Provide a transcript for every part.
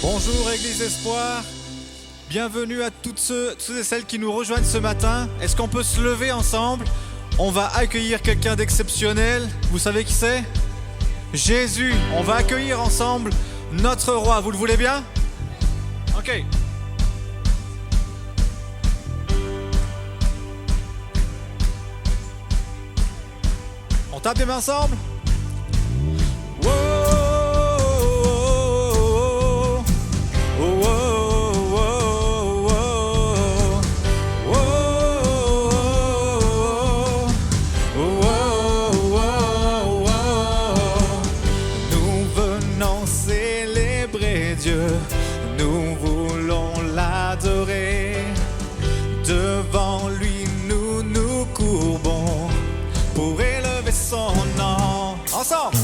Bonjour Église Espoir, bienvenue à ceux et celles qui nous rejoignent ce matin. Est-ce qu'on peut se lever ensemble? On va accueillir quelqu'un d'exceptionnel. Vous savez qui c'est? Jésus. On va accueillir ensemble notre roi. Vous le voulez bien? Ok. On tape des mains ensemble? Wow. Nous voulons l'adorer. Devant lui, nous nous courbons pour élever son nom. Ensemble!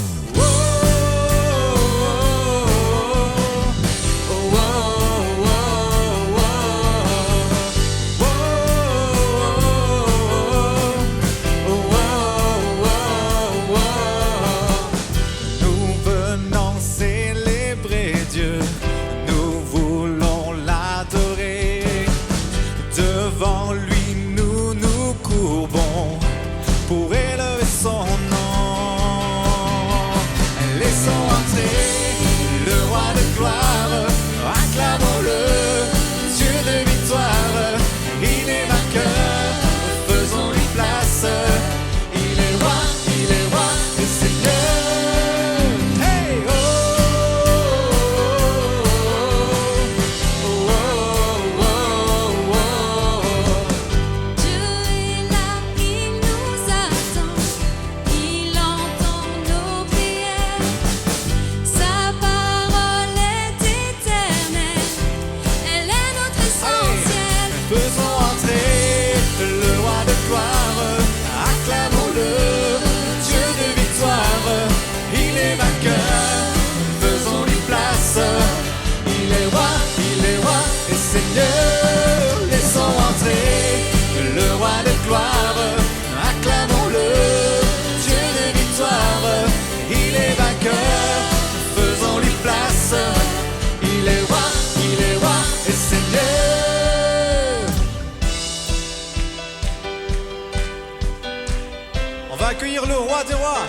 Accueillir le roi des rois.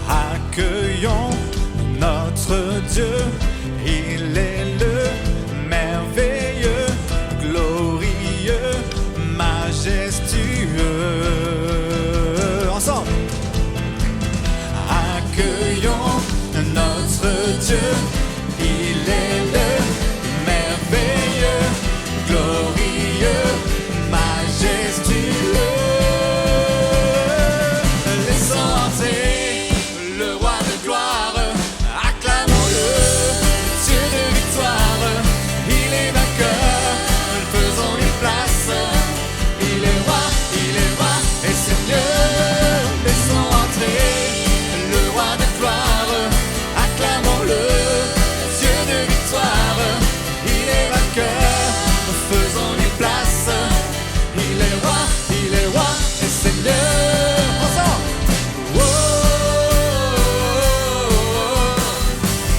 Accueillons notre Dieu, il est le merveilleux, glorieux, majestueux. Ensemble. Accueillons notre Dieu. Il est le merveilleux, glorieux, majestueux. Laissons entrer le roi de gloire, acclamons-le, Dieu de victoire. Il est vainqueur, faisons-lui place. Il est roi et Seigneur. Laissons entrer le roi de gloire, acclamons-le. Faisons-lui place. Il est roi et Seigneur. Ensemble. Oh,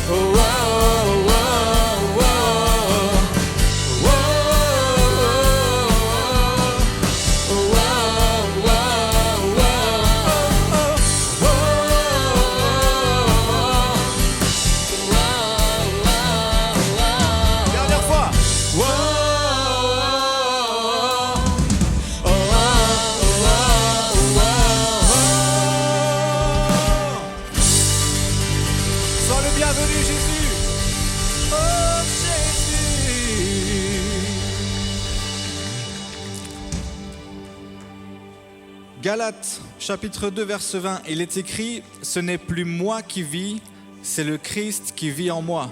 oh, oh, oh, oh, oh, dernière fois. Sois le bienvenu, Jésus. Oh, Jésus. Galates, chapitre 2, verset 20. Il est écrit, ce n'est plus moi qui vis, c'est le Christ qui vit en moi.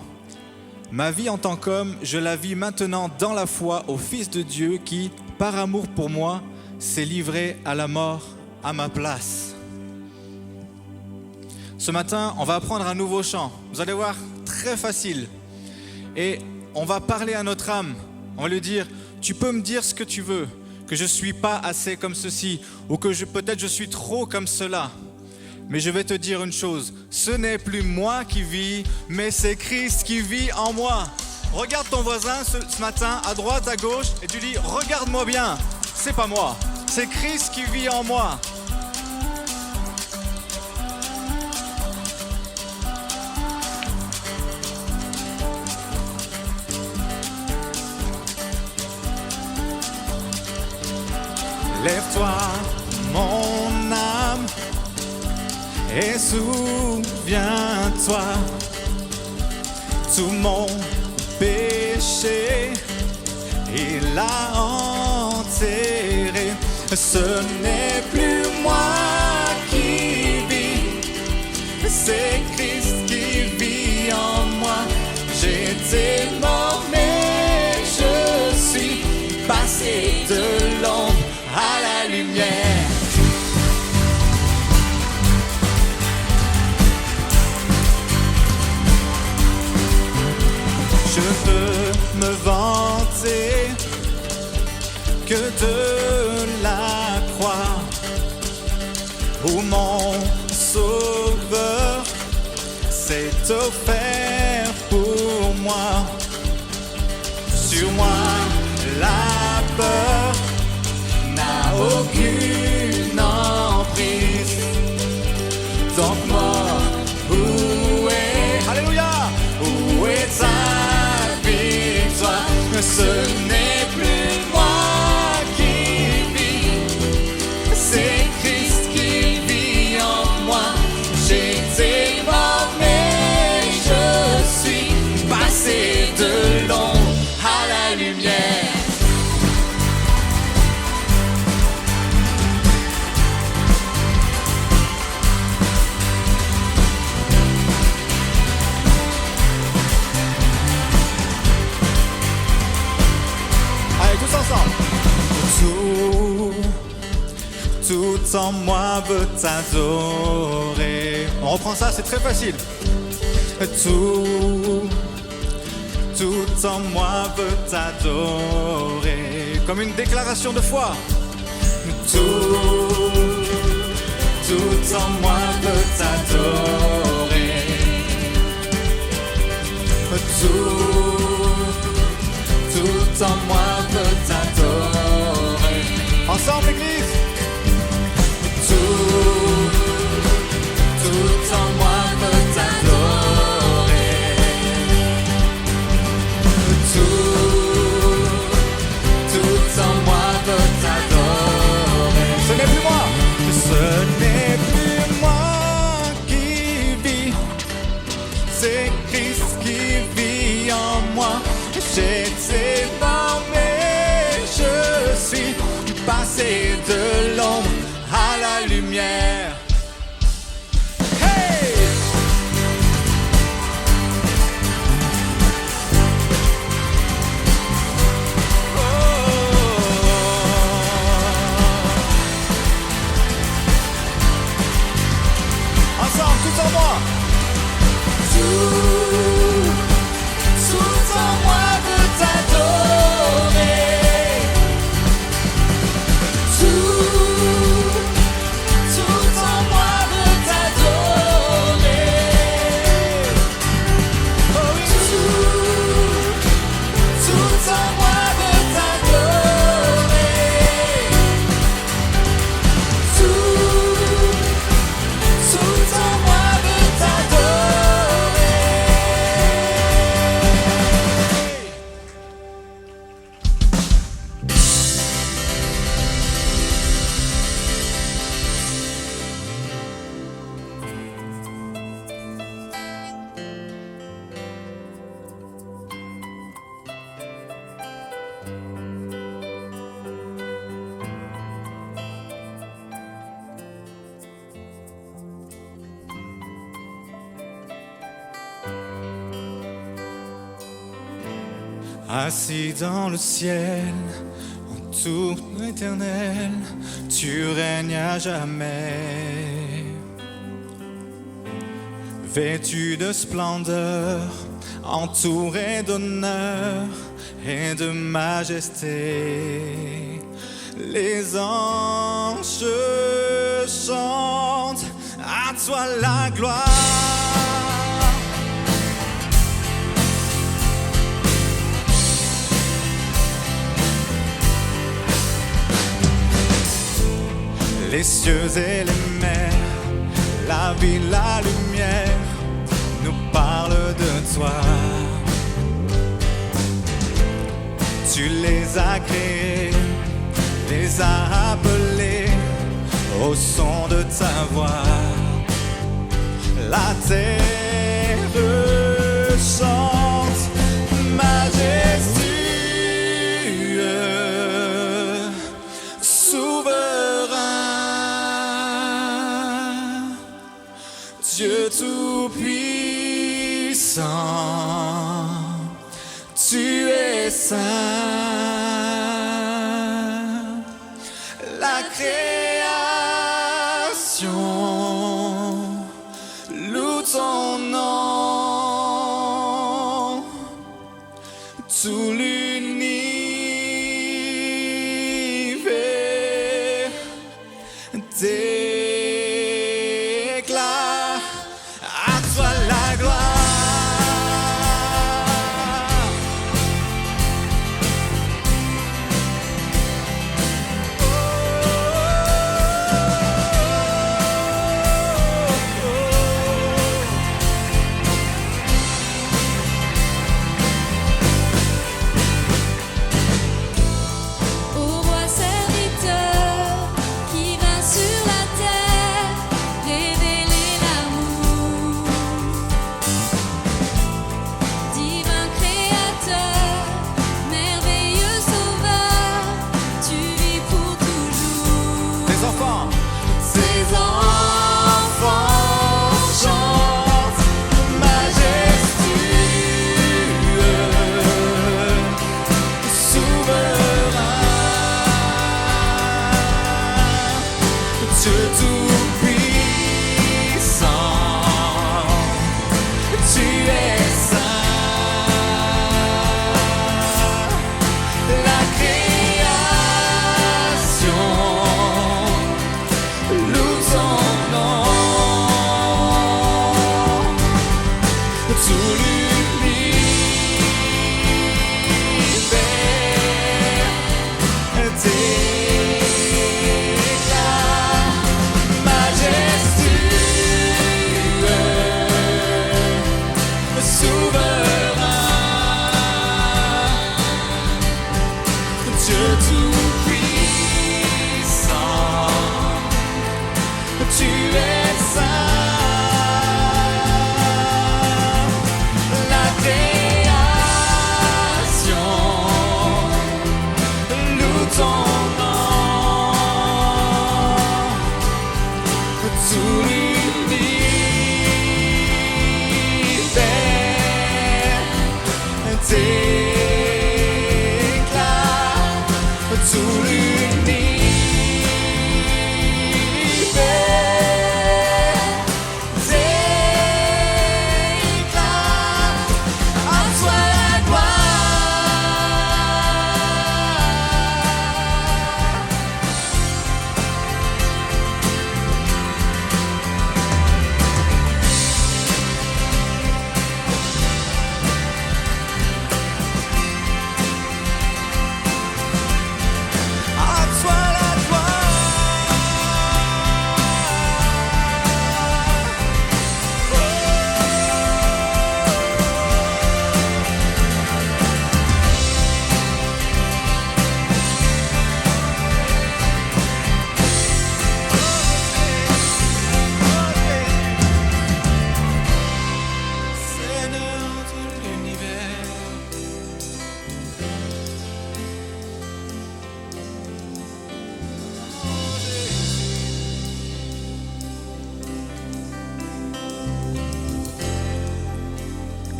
Ma vie en tant qu'homme, je la vis maintenant dans la foi au Fils de Dieu qui, par amour pour moi, s'est livré à la mort à ma place. Ce matin, on va apprendre un nouveau chant. Vous allez voir, très facile. Et on va parler à notre âme. On va lui dire, tu peux me dire ce que tu veux. que je ne suis pas assez comme ceci, ou que peut-être je suis trop comme cela. Mais je vais te dire une chose, ce n'est plus moi qui vis, mais c'est Christ qui vit en moi. Regarde ton voisin ce matin, à droite, à gauche, et tu dis, regarde-moi bien, c'est pas moi, c'est Christ qui vit en moi. Lève-toi, mon âme, et souviens-toi, tout mon péché, il l'a enterré. Ce n'est plus moi qui vis, c'est Christ qui vit en moi. J'étais mort, mais je suis passé de l'ombre à la lumière. Je peux me vanter que de la croix où mon sauveur s'est offert pour moi. Sur moi, la peur n'a aucune emprise. Donc mort, où est, alléluia, où est ta victoire? Ce n'est plus moi qui vis, c'est Christ qui vit en moi. J'étais mort, mais je suis passé de l'ombre à la lumière. Tous ensemble. Tout en moi veut t'adorer. On reprend ça, c'est très facile. Tout en moi veut t'adorer. Comme une déclaration de foi. Tout en moi veut t'adorer. Tout en moi veut t'adorer. Ensemble, Église. Tout en moi veut t'adorer. Tout en moi veut t'adorer. Ce n'est plus moi. Ce n'est plus moi qui vis. C'est Christ qui vit en moi. J'étais mort, mais je suis passé de l'ombre à la lumière. Hey! Oh! Ensemble, tout en moi. Tout en moi veut t'adorer. Tout en moi veut t'adorer. Oh oui. Tout en moi veut t'adorer. Tout en moi veut t'adorer. Assis dans le ciel, en tout éternel, tu règnes à jamais. Vêtu de splendeur, entouré d'honneur et de majesté, Les anges chantent, à toi la gloire. Les cieux et les mers, la vie, la lumière, nous parlent de toi. Tu les as créés, les as appelés au son de ta voix. La terre chante, majestueux, souverain, Dieu tout-puissant, tu es saint. La création loue ton nom, tout l'univers déclare à toi la gloire.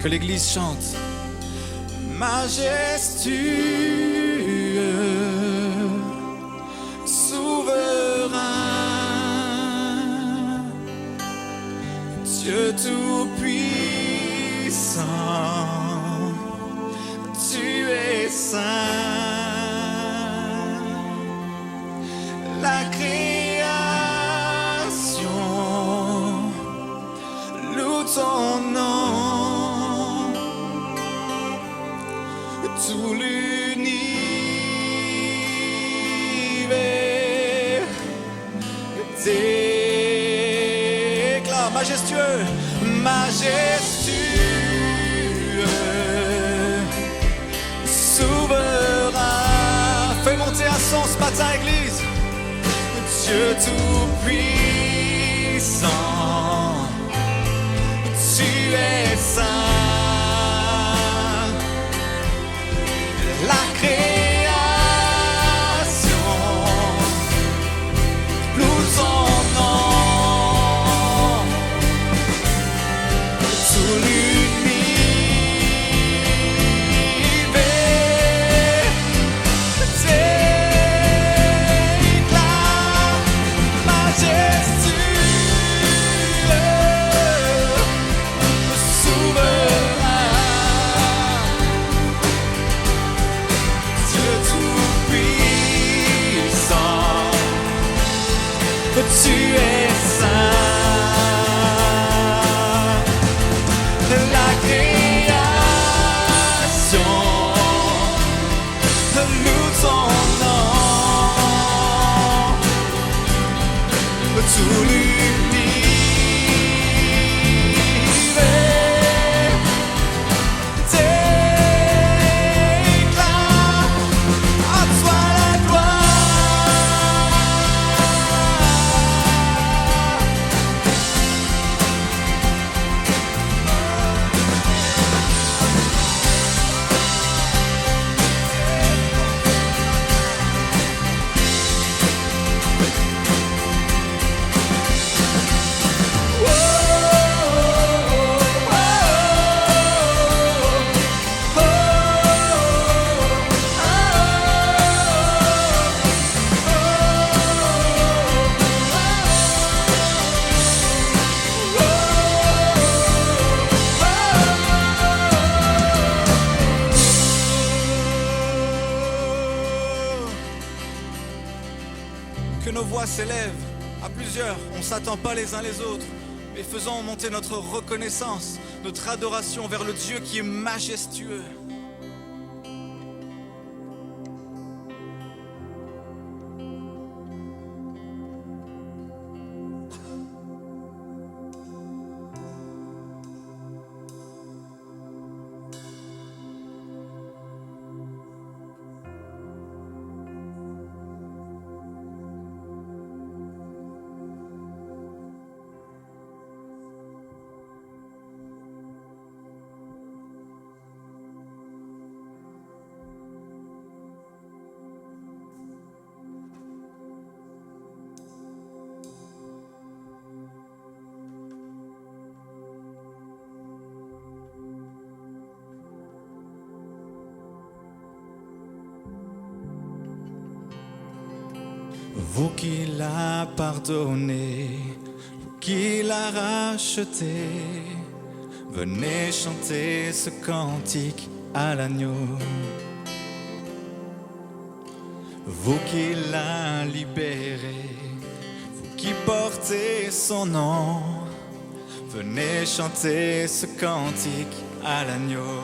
Que l'Église chante. Majestueux, souverain, Dieu tout-puissant, tu es saint. majestueux, majestueux, souverain. Fais monter un son ce matin, Église. Dieu tout-puissant, tu es saint. La création loue ton nom. Tout l'univers déclare majestueux, souverain, Dieu tout-puissant, tu es saint. La création loue ton nom. Tout l'univers déclare à toi la gloire. Que nos voix s'élèvent à plusieurs, on ne s'attend pas les uns les autres, mais faisons monter notre reconnaissance, notre adoration vers le Dieu qui est majestueux. Vous qui l'a pardonné, vous qui l'a racheté, venez chanter ce cantique à l'agneau. Vous qui l'a libéré, vous qui portez son nom, venez chanter ce cantique à l'agneau.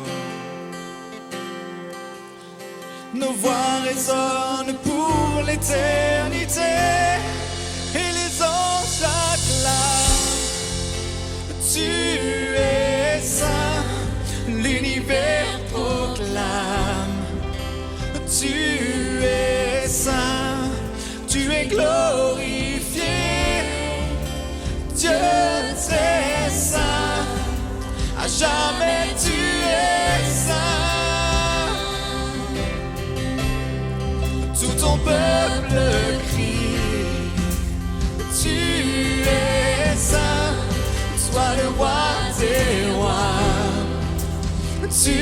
Nos voix résonnent pour l'éternité et les anges acclament. Tu es saint, l'univers proclame. Tu es saint, tu es glorifié. Dieu t'es saint, à jamais tu es saint. Tout ton peuple crie, tu es saint, sois le roi des rois. Tu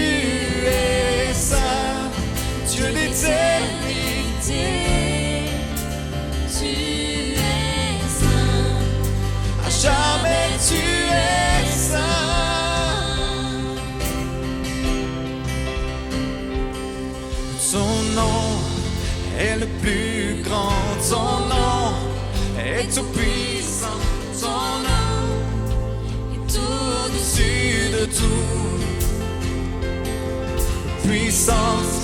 es saint, Dieu d'éternité. Tu es saint, À jamais tu es saint. Ton nom est le plus grand, ton nom est tout puissant, ton nom et tout au-dessus de tout. Puissance,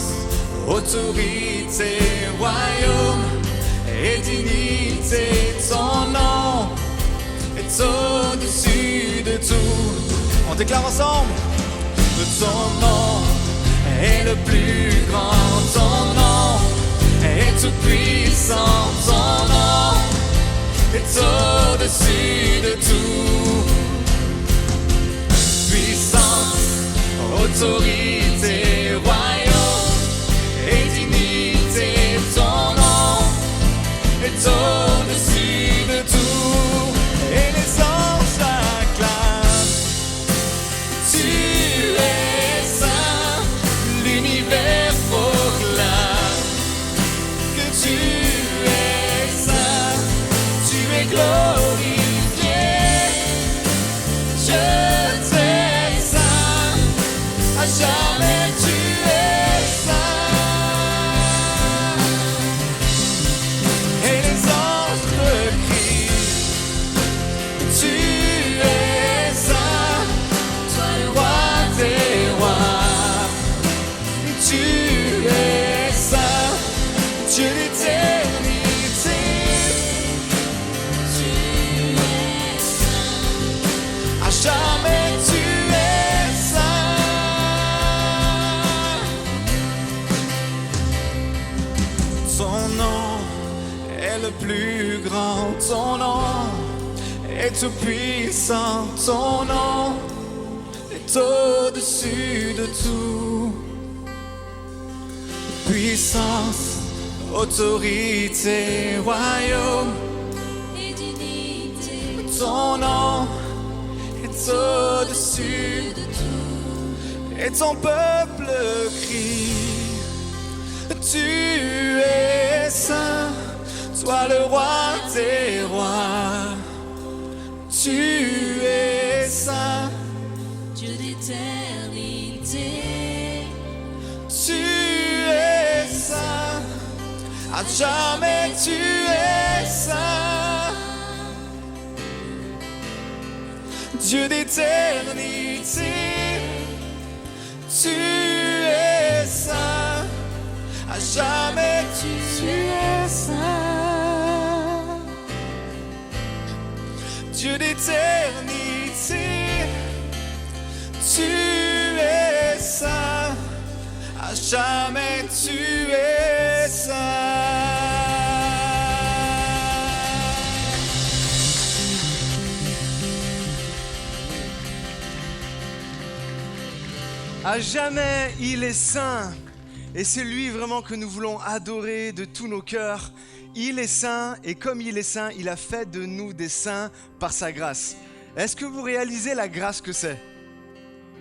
autorité, royaume et dignité, ton nom est est au-dessus de tout. On déclare ensemble. Ton nom est le plus grand, ton nom est tout puissant, ton nom est au-dessus de tout. Puissance, autorité, royaume et dignité, ton nom est au-dessus de tout. Et les anges acclament. Tu es saint, l'univers proclame que tu es saint, tu es glorifié. Je t'ai saint, à jamais tu es saint. Et les anges crient, tu es saint, toi le roi des rois. Tu es saint, Dieu d'éternité. Tu es saint, À jamais tu es saint. Ton nom est le plus grand, ton nom est tout puissant, ton nom est au-dessus de tout. Puissance, autorité, royaume, et dignité, ton nom est au-dessus de tout. et ton peuple crie. Tu es saint, toi le roi des rois. Tu es saint, Dieu d'éternité, tu es saint, à jamais tu es saint. Dieu d'éternité, tu es saint, à jamais tu es saint. Dieu d'éternité, tu es saint, à jamais tu es saint. À jamais, il est saint. Et c'est lui vraiment que nous voulons adorer de tous nos cœurs. Il est saint et comme il est saint, il a fait de nous des saints par sa grâce. Est-ce que vous réalisez la grâce que c'est?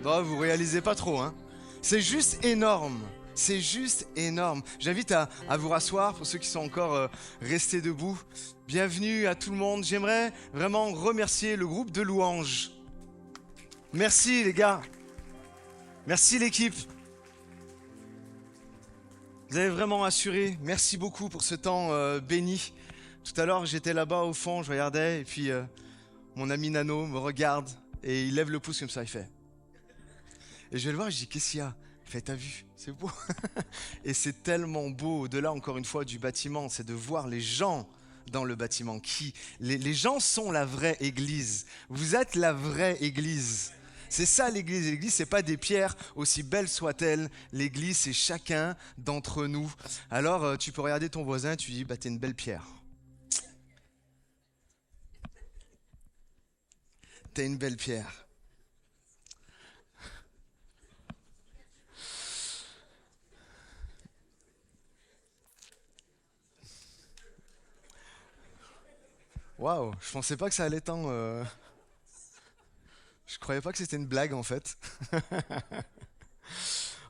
Non, vous réalisez pas trop, hein? C'est juste énorme. C'est juste énorme. J'invite à vous rasseoir pour ceux qui sont encore restés debout. Bienvenue à tout le monde. J'aimerais vraiment remercier le groupe de louanges. Merci les gars. Merci l'équipe. Vous avez vraiment assuré. Merci beaucoup pour ce temps béni. Tout à l'heure, j'étais là-bas au fond, je regardais et puis mon ami Nano me regarde et il lève le pouce comme ça, il fait. Et je vais le voir, je dis qu'est-ce qu'il y a? Il fait t'as vu, c'est beau. Et c'est tellement beau, au-delà encore une fois du bâtiment, c'est de voir les gens dans le bâtiment. Les gens sont la vraie église. Vous êtes la vraie église. C'est ça l'église. L'église, c'est pas des pierres, aussi belles soient-elles. L'église, c'est chacun d'entre nous. Alors, tu peux regarder ton voisin, tu dis, bah, t'es une belle pierre. T'es une belle pierre. Waouh, je pensais pas que ça allait tant. Je croyais pas que c'était une blague en fait.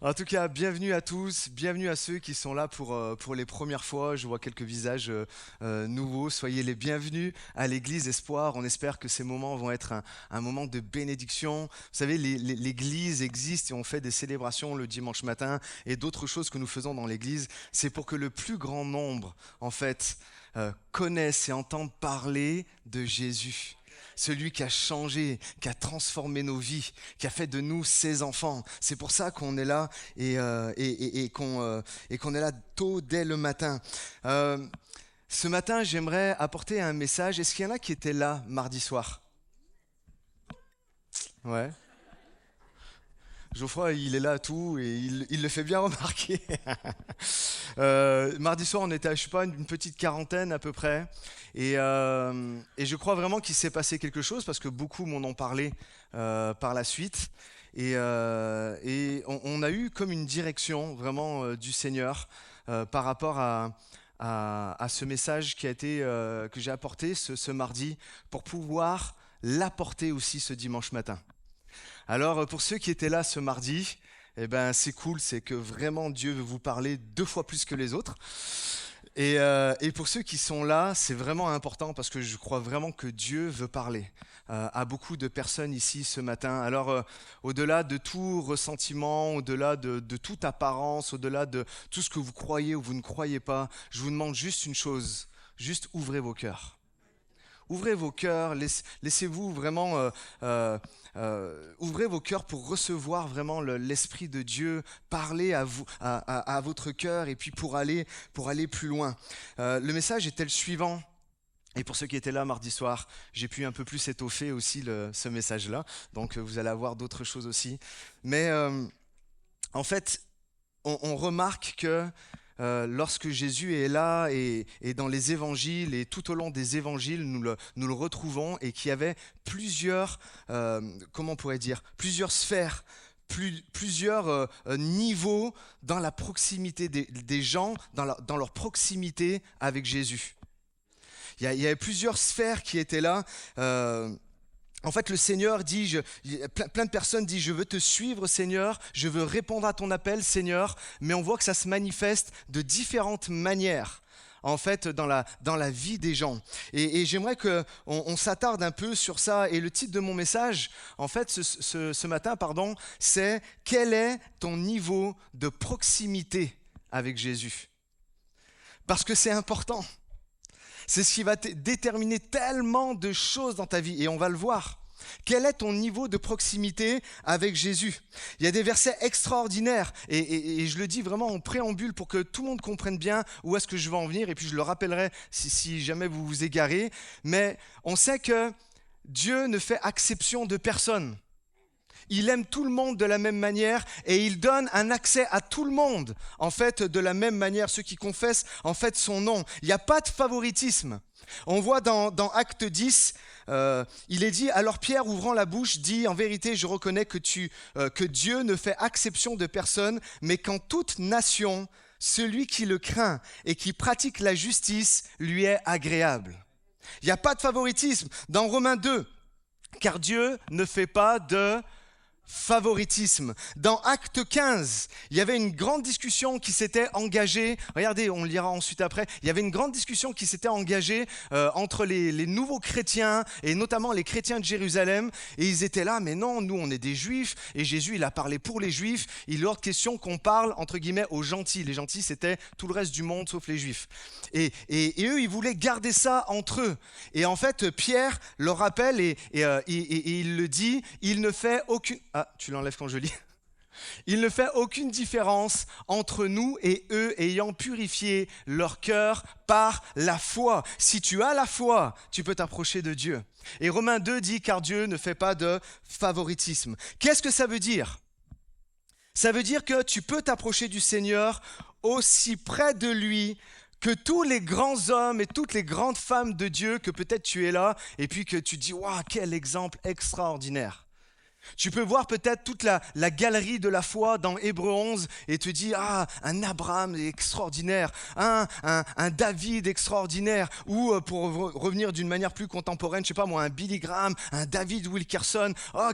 En tout cas, bienvenue à tous, bienvenue à ceux qui sont là pour les premières fois. Je vois quelques visages nouveaux. Soyez les bienvenus à l'Église Espoir. On espère que ces moments vont être un moment de bénédiction. Vous savez, l'Église existe et on fait des célébrations le dimanche matin et d'autres choses que nous faisons dans l'Église. C'est pour que le plus grand nombre, en fait, connaissent et entendent parler de Jésus. Celui qui a changé, qui a transformé nos vies, qui a fait de nous ses enfants. C'est pour ça qu'on est là et qu'on est là tôt dès le matin. Ce matin, j'aimerais apporter un message. Est-ce qu'il y en a qui étaient là mardi soir? Ouais. Geoffroy, il est là à tout et il le fait bien remarquer. Mardi soir, on était à, je sais pas, une petite quarantaine à peu près. Et je crois vraiment qu'il s'est passé quelque chose parce que beaucoup m'en ont parlé par la suite. Et on a eu comme une direction vraiment du Seigneur par rapport à ce message qui a été, que j'ai apporté ce mardi pour pouvoir l'apporter aussi ce dimanche matin. Alors, pour ceux qui étaient là ce mardi, eh ben, c'est cool, c'est que vraiment Dieu veut vous parler 2 fois plus que les autres. Et pour ceux qui sont là, c'est vraiment important parce que je crois vraiment que Dieu veut parler à beaucoup de personnes ici ce matin. Alors, au-delà de tout ressentiment, au-delà de toute apparence, au-delà de tout ce que vous croyez ou vous ne croyez pas, je vous demande juste une chose, juste ouvrez vos cœurs. Ouvrez vos cœurs, laissez-vous vraiment, ouvrez vos cœurs pour recevoir vraiment l'Esprit de Dieu, parler à vous, à votre cœur et puis pour aller plus loin. Le message était le suivant. Et pour ceux qui étaient là mardi soir, j'ai pu un peu plus étoffer aussi ce message-là. Donc vous allez avoir d'autres choses aussi. Mais en fait, on remarque que lorsque Jésus est là et dans les évangiles et tout au long des évangiles, nous le retrouvons et qu'il y avait plusieurs, comment on pourrait dire, plusieurs sphères, plusieurs niveaux dans la proximité des gens, dans leur proximité avec Jésus. Il y avait plusieurs sphères qui étaient là. En fait, le Seigneur dit, plein de personnes disent, je veux te suivre Seigneur, je veux répondre à ton appel Seigneur, mais on voit que ça se manifeste de différentes manières, en fait, dans la vie des gens. Et j'aimerais qu'on s'attarde un peu sur ça. Et le titre de mon message, en fait, ce matin, c'est « Quel est ton niveau de proximité avec Jésus ?» Parce que c'est important. C'est ce qui va déterminer tellement de choses dans ta vie et on va le voir. Quel est ton niveau de proximité avec Jésus ? Il y a des versets extraordinaires et je le dis vraiment en préambule pour que tout le monde comprenne bien où est-ce que je vais en venir et puis je le rappellerai si jamais vous vous égarez. Mais on sait que Dieu ne fait exception de personne. Il aime tout le monde de la même manière et il donne un accès à tout le monde, en fait, de la même manière, ceux qui confessent, en fait, son nom. Il n'y a pas de favoritisme. On voit dans Acte 10, il est dit, alors Pierre, ouvrant la bouche, dit, en vérité, je reconnais que Dieu ne fait exception de personne, mais qu'en toute nation, celui qui le craint et qui pratique la justice lui est agréable. Il n'y a pas de favoritisme. Dans Romains 2, car Dieu ne fait pas de favoritisme. Dans Acte 15, il y avait une grande discussion qui s'était engagée, regardez, on le lira ensuite après, il y avait une grande discussion qui s'était engagée entre les nouveaux chrétiens et notamment les chrétiens de Jérusalem et ils étaient là, mais non, nous on est des juifs et Jésus il a parlé pour les juifs, il est hors de question qu'on parle entre guillemets aux gentils, les gentils c'était tout le reste du monde sauf les juifs et eux ils voulaient garder ça entre eux et en fait Pierre leur rappelle et il le dit, il ne fait aucune... Ah, tu l'enlèves quand je lis. Il ne fait aucune différence entre nous et eux ayant purifié leur cœur par la foi. Si tu as la foi, tu peux t'approcher de Dieu. Et Romains 2 dit car Dieu ne fait pas de favoritisme. Qu'est-ce que ça veut dire ? Ça veut dire que tu peux t'approcher du Seigneur aussi près de lui que tous les grands hommes et toutes les grandes femmes de Dieu que peut-être tu es là et puis que tu dis « Waouh, quel exemple extraordinaire !» Tu peux voir peut-être toute la galerie de la foi dans Hébreux 11 et te dire « Ah, un Abraham extraordinaire, un David extraordinaire » ou pour revenir d'une manière plus contemporaine, je sais pas moi, un Billy Graham, un David Wilkerson, « Oh,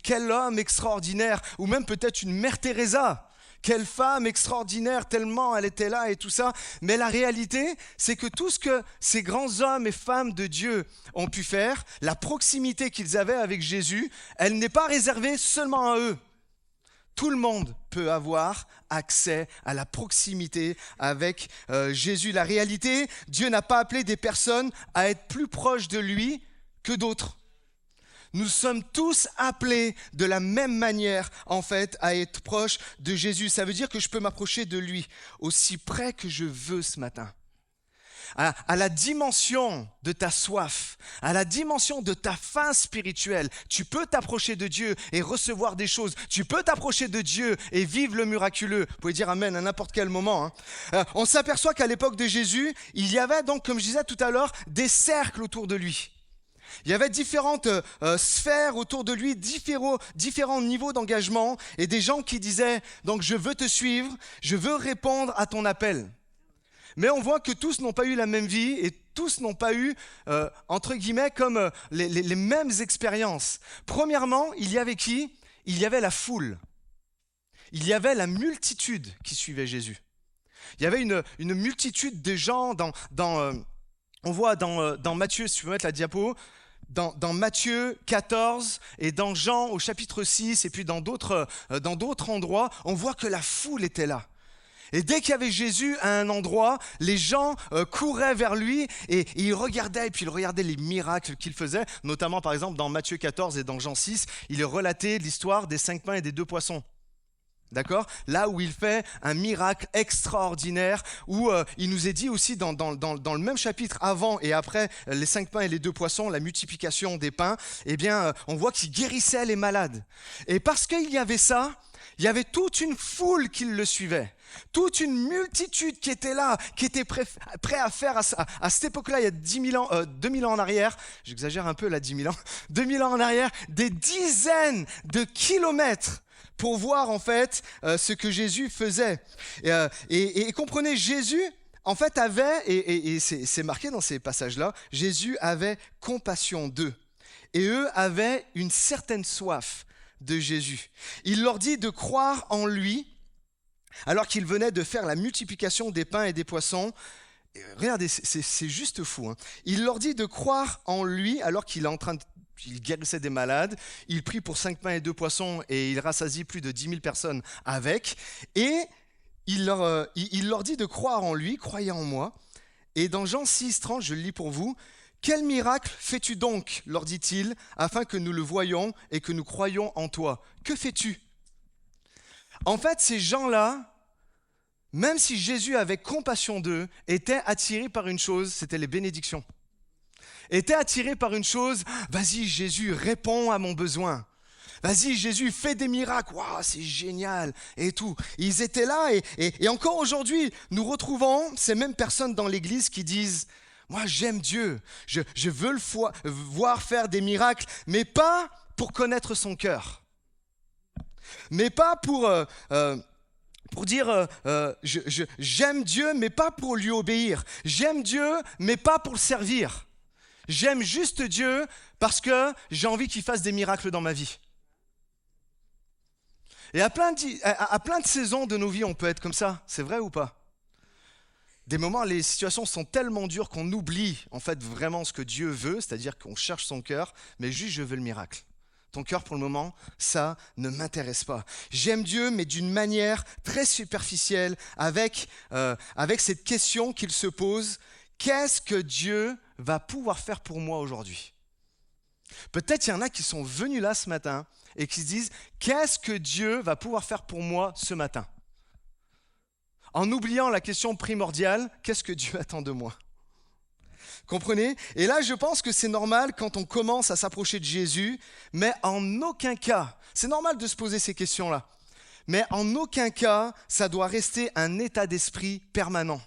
quel homme extraordinaire » ou même peut-être une Mère Teresa. Quelle femme extraordinaire, tellement elle était là et tout ça. Mais la réalité, c'est que tout ce que ces grands hommes et femmes de Dieu ont pu faire, la proximité qu'ils avaient avec Jésus, elle n'est pas réservée seulement à eux. Tout le monde peut avoir accès à la proximité avec Jésus. La réalité, Dieu n'a pas appelé des personnes à être plus proches de lui que d'autres. Nous sommes tous appelés de la même manière, en fait, à être proches de Jésus. Ça veut dire que je peux m'approcher de lui aussi près que je veux ce matin. à la dimension de ta soif, à la dimension de ta faim spirituelle, tu peux t'approcher de Dieu et recevoir des choses. Tu peux t'approcher de Dieu et vivre le miraculeux. Vous pouvez dire amen à n'importe quel moment. On s'aperçoit qu'à l'époque de Jésus, il y avait donc, comme je disais tout à l'heure, des cercles autour de lui. Il y avait différentes sphères autour de lui, différents niveaux d'engagement et des gens qui disaient « donc je veux te suivre, je veux répondre à ton appel ». Mais on voit que tous n'ont pas eu la même vie et tous n'ont pas eu, entre guillemets, comme les mêmes expériences. Premièrement, il y avait qui ? Il y avait la foule. Il y avait la multitude qui suivait Jésus. Il y avait une multitude de gens on voit dans Matthieu, si tu peux mettre la diapo, dans Matthieu 14 et dans Jean au chapitre 6 et puis dans d'autres endroits, on voit que la foule était là. Et dès qu'il y avait Jésus à un endroit, les gens couraient vers lui et ils regardaient, et puis ils regardaient les miracles qu'il faisait, notamment par exemple dans Matthieu 14 et dans Jean 6, il est relaté l'histoire des 5 pains et des 2 poissons. D'accord ? Là où il fait un miracle extraordinaire, où il nous est dit aussi dans le même chapitre, avant et après les 5 pains et les 2 poissons, la multiplication des pains, eh bien, on voit qu'il guérissait les malades. Et parce qu'il y avait ça, il y avait toute une foule qui le suivait. Toute une multitude qui était là, qui était prêt à faire à cette époque-là, il y a 2000 ans en arrière, j'exagère un peu là, 10 000 ans, 2000 ans en arrière, des dizaines de kilomètres pour voir en fait ce que Jésus faisait. Et comprenez, Jésus en fait avait, et c'est marqué dans ces passages-là, Jésus avait compassion d'eux. Et eux avaient une certaine soif de Jésus. Il leur dit de croire en lui, alors qu'il venait de faire la multiplication des pains et des poissons. Regardez, c'est juste fou. Il leur dit de croire en lui, alors qu'il est en train de... Il guérissait des malades, il prie pour 5 pains et 2 poissons et il rassasie plus de 10 000 personnes avec. Et il leur dit de croire en lui, croyez en moi. Et dans Jean 6, 30, je le lis pour vous. « Quel miracle fais-tu donc, leur dit-il, afin que nous le voyions et que nous croyions en toi ? Que fais-tu » En fait, ces gens-là, même si Jésus avait compassion d'eux, étaient attirés par une chose, c'était les bénédictions. Étaient attirés par une chose, vas-y Jésus, réponds à mon besoin. Vas-y Jésus, fais des miracles, waouh, c'est génial et tout. Ils étaient là et encore aujourd'hui, nous retrouvons ces mêmes personnes dans l'église qui disent, moi j'aime Dieu, je veux le voir faire des miracles, mais pas pour connaître son cœur. Mais pas pour dire j'aime Dieu, mais pas pour lui obéir. J'aime Dieu, mais pas pour le servir. J'aime juste Dieu parce que j'ai envie qu'il fasse des miracles dans ma vie. Et à plein de saisons de nos vies, on peut être comme ça. C'est vrai ou pas ? Des moments, les situations sont tellement dures qu'on oublie en fait vraiment ce que Dieu veut, c'est-à-dire qu'on cherche son cœur, mais juste je veux le miracle. Ton cœur, pour le moment, ça ne m'intéresse pas. J'aime Dieu, mais d'une manière très superficielle, avec cette question qu'il se pose, qu'est-ce que Dieu va pouvoir faire pour moi aujourd'hui ? Peut-être il y en a qui sont venus là ce matin et qui se disent, qu'est-ce que Dieu va pouvoir faire pour moi ce matin ? En oubliant la question primordiale, qu'est-ce que Dieu attend de moi ? Comprenez ? Et là, je pense que c'est normal quand on commence à s'approcher de Jésus, mais en aucun cas, c'est normal de se poser ces questions-là, mais en aucun cas, ça doit rester un état d'esprit permanent.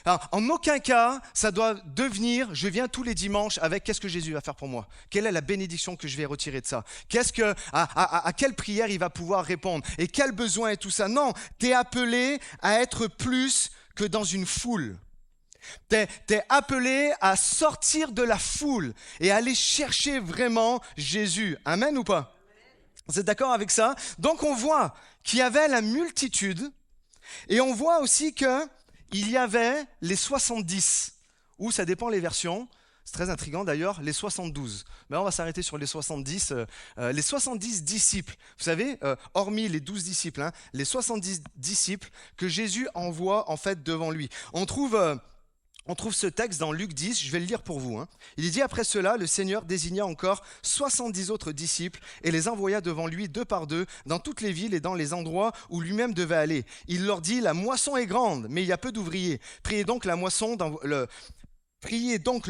Alors, en aucun cas, ça doit devenir, je viens tous les dimanches avec qu'est-ce que Jésus va faire pour moi ? Quelle est la bénédiction que je vais retirer de ça ? À quelle prière il va pouvoir répondre ? Et quel besoin est tout ça ? Non, tu es appelé à être plus que dans une foule. T'es appelé à sortir de la foule et aller chercher vraiment Jésus. Amen ou pas ? Vous êtes d'accord avec ça ? Donc on voit qu'il y avait la multitude et on voit aussi qu'il y avait les 70, ou ça dépend les versions, c'est très intriguant d'ailleurs, les 72. Mais on va s'arrêter sur les 70 disciples. Vous savez, hormis les 12 disciples, les 70 disciples que Jésus envoie en fait devant lui. On trouve On trouve ce texte dans Luc 10, je vais le lire pour vous. Il dit, après cela, le Seigneur désigna encore 70 autres disciples et les envoya devant lui 2 par 2 dans toutes les villes et dans les endroits où lui-même devait aller. Il leur dit, la moisson est grande, mais il y a peu d'ouvriers. Priez donc le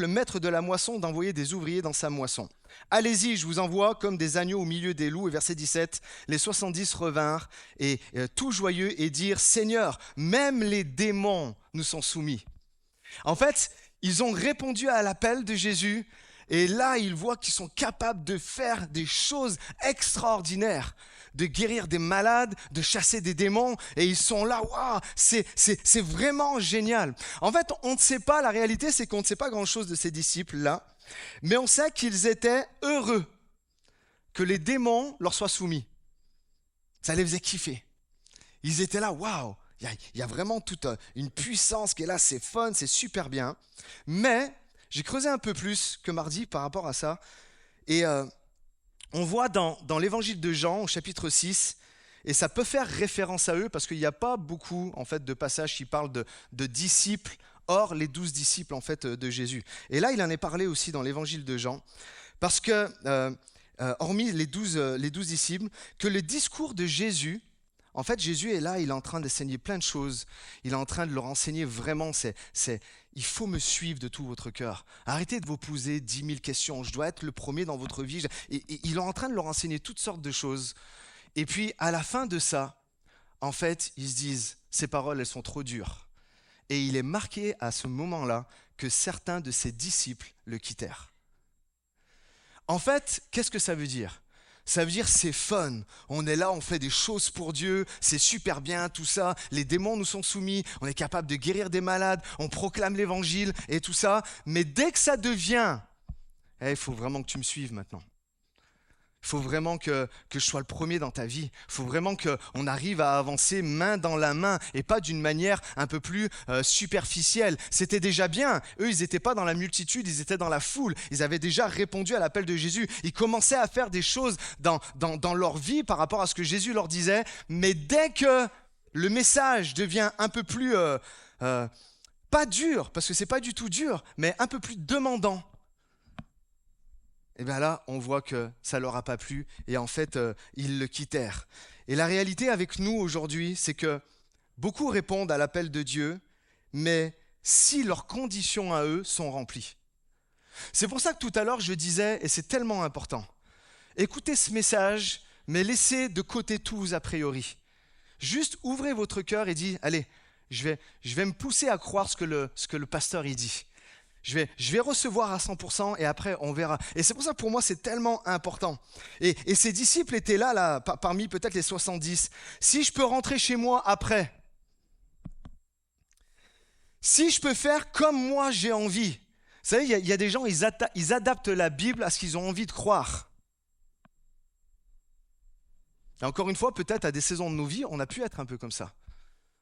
maître de la moisson d'envoyer des ouvriers dans sa moisson. Allez-y, je vous envoie comme des agneaux au milieu des loups. Et verset 17, les 70 revinrent et tout joyeux et dirent, Seigneur, même les démons nous sont soumis. En fait, ils ont répondu à l'appel de Jésus et là, ils voient qu'ils sont capables de faire des choses extraordinaires, de guérir des malades, de chasser des démons et ils sont là, waouh, c'est vraiment génial. En fait, on ne sait pas, la réalité c'est qu'on ne sait pas grand-chose de ces disciples-là, mais on sait qu'ils étaient heureux que les démons leur soient soumis. Ça les faisait kiffer. Ils étaient là, waouh. Il y a vraiment toute une puissance qui est là, c'est fun, c'est super bien. Mais j'ai creusé un peu plus que mardi par rapport à ça. Et on voit dans l'évangile de Jean, au chapitre 6, et ça peut faire référence à eux parce qu'il n'y a pas beaucoup en fait, de passages qui parlent de disciples, hors les 12 disciples en fait, de Jésus. Et là, il en est parlé aussi dans l'évangile de Jean, parce que, hormis les 12 disciples, que le discours de Jésus, en fait, Jésus est là, il est en train d'enseigner plein de choses. Il est en train de leur enseigner vraiment, il faut me suivre de tout votre cœur. Arrêtez de vous poser 10 000 questions. Je dois être le premier dans votre vie. Et il est en train de leur enseigner toutes sortes de choses. Et puis, à la fin de ça, en fait, ils se disent, ces paroles, elles sont trop dures. Et il est marqué à ce moment-là que certains de ses disciples le quittèrent. En fait, qu'est-ce que ça veut dire ? Ça veut dire c'est fun, on est là, on fait des choses pour Dieu, c'est super bien tout ça, les démons nous sont soumis, on est capable de guérir des malades, on proclame l'évangile et tout ça, mais dès que ça devient, il faut vraiment que tu me suives maintenant. Il faut vraiment que je sois le premier dans ta vie. Il faut vraiment qu'on arrive à avancer main dans la main et pas d'une manière un peu plus superficielle. C'était déjà bien. Eux, ils n'étaient pas dans la multitude, ils étaient dans la foule. Ils avaient déjà répondu à l'appel de Jésus. Ils commençaient à faire des choses dans leur vie par rapport à ce que Jésus leur disait. Mais dès que le message devient un peu plus, pas dur, parce que ce n'est pas du tout dur, mais un peu plus demandant, et bien là, on voit que ça ne leur a pas plu et en fait, ils le quittèrent. Et la réalité avec nous aujourd'hui, c'est que beaucoup répondent à l'appel de Dieu, mais si leurs conditions à eux sont remplies. C'est pour ça que tout à l'heure, je disais, et c'est tellement important, écoutez ce message, mais laissez de côté tous vos a priori. Juste ouvrez votre cœur et dites, allez, je vais me pousser à croire ce que le pasteur il dit. Je vais recevoir à 100% et après on verra. Et c'est pour ça pour moi c'est tellement important. Et ces disciples étaient là parmi peut-être les 70. Si je peux rentrer chez moi après, si je peux faire comme moi j'ai envie. Vous savez, il y a des gens, ils adaptent la Bible à ce qu'ils ont envie de croire. Et encore une fois, peut-être à des saisons de nos vies, on a pu être un peu comme ça.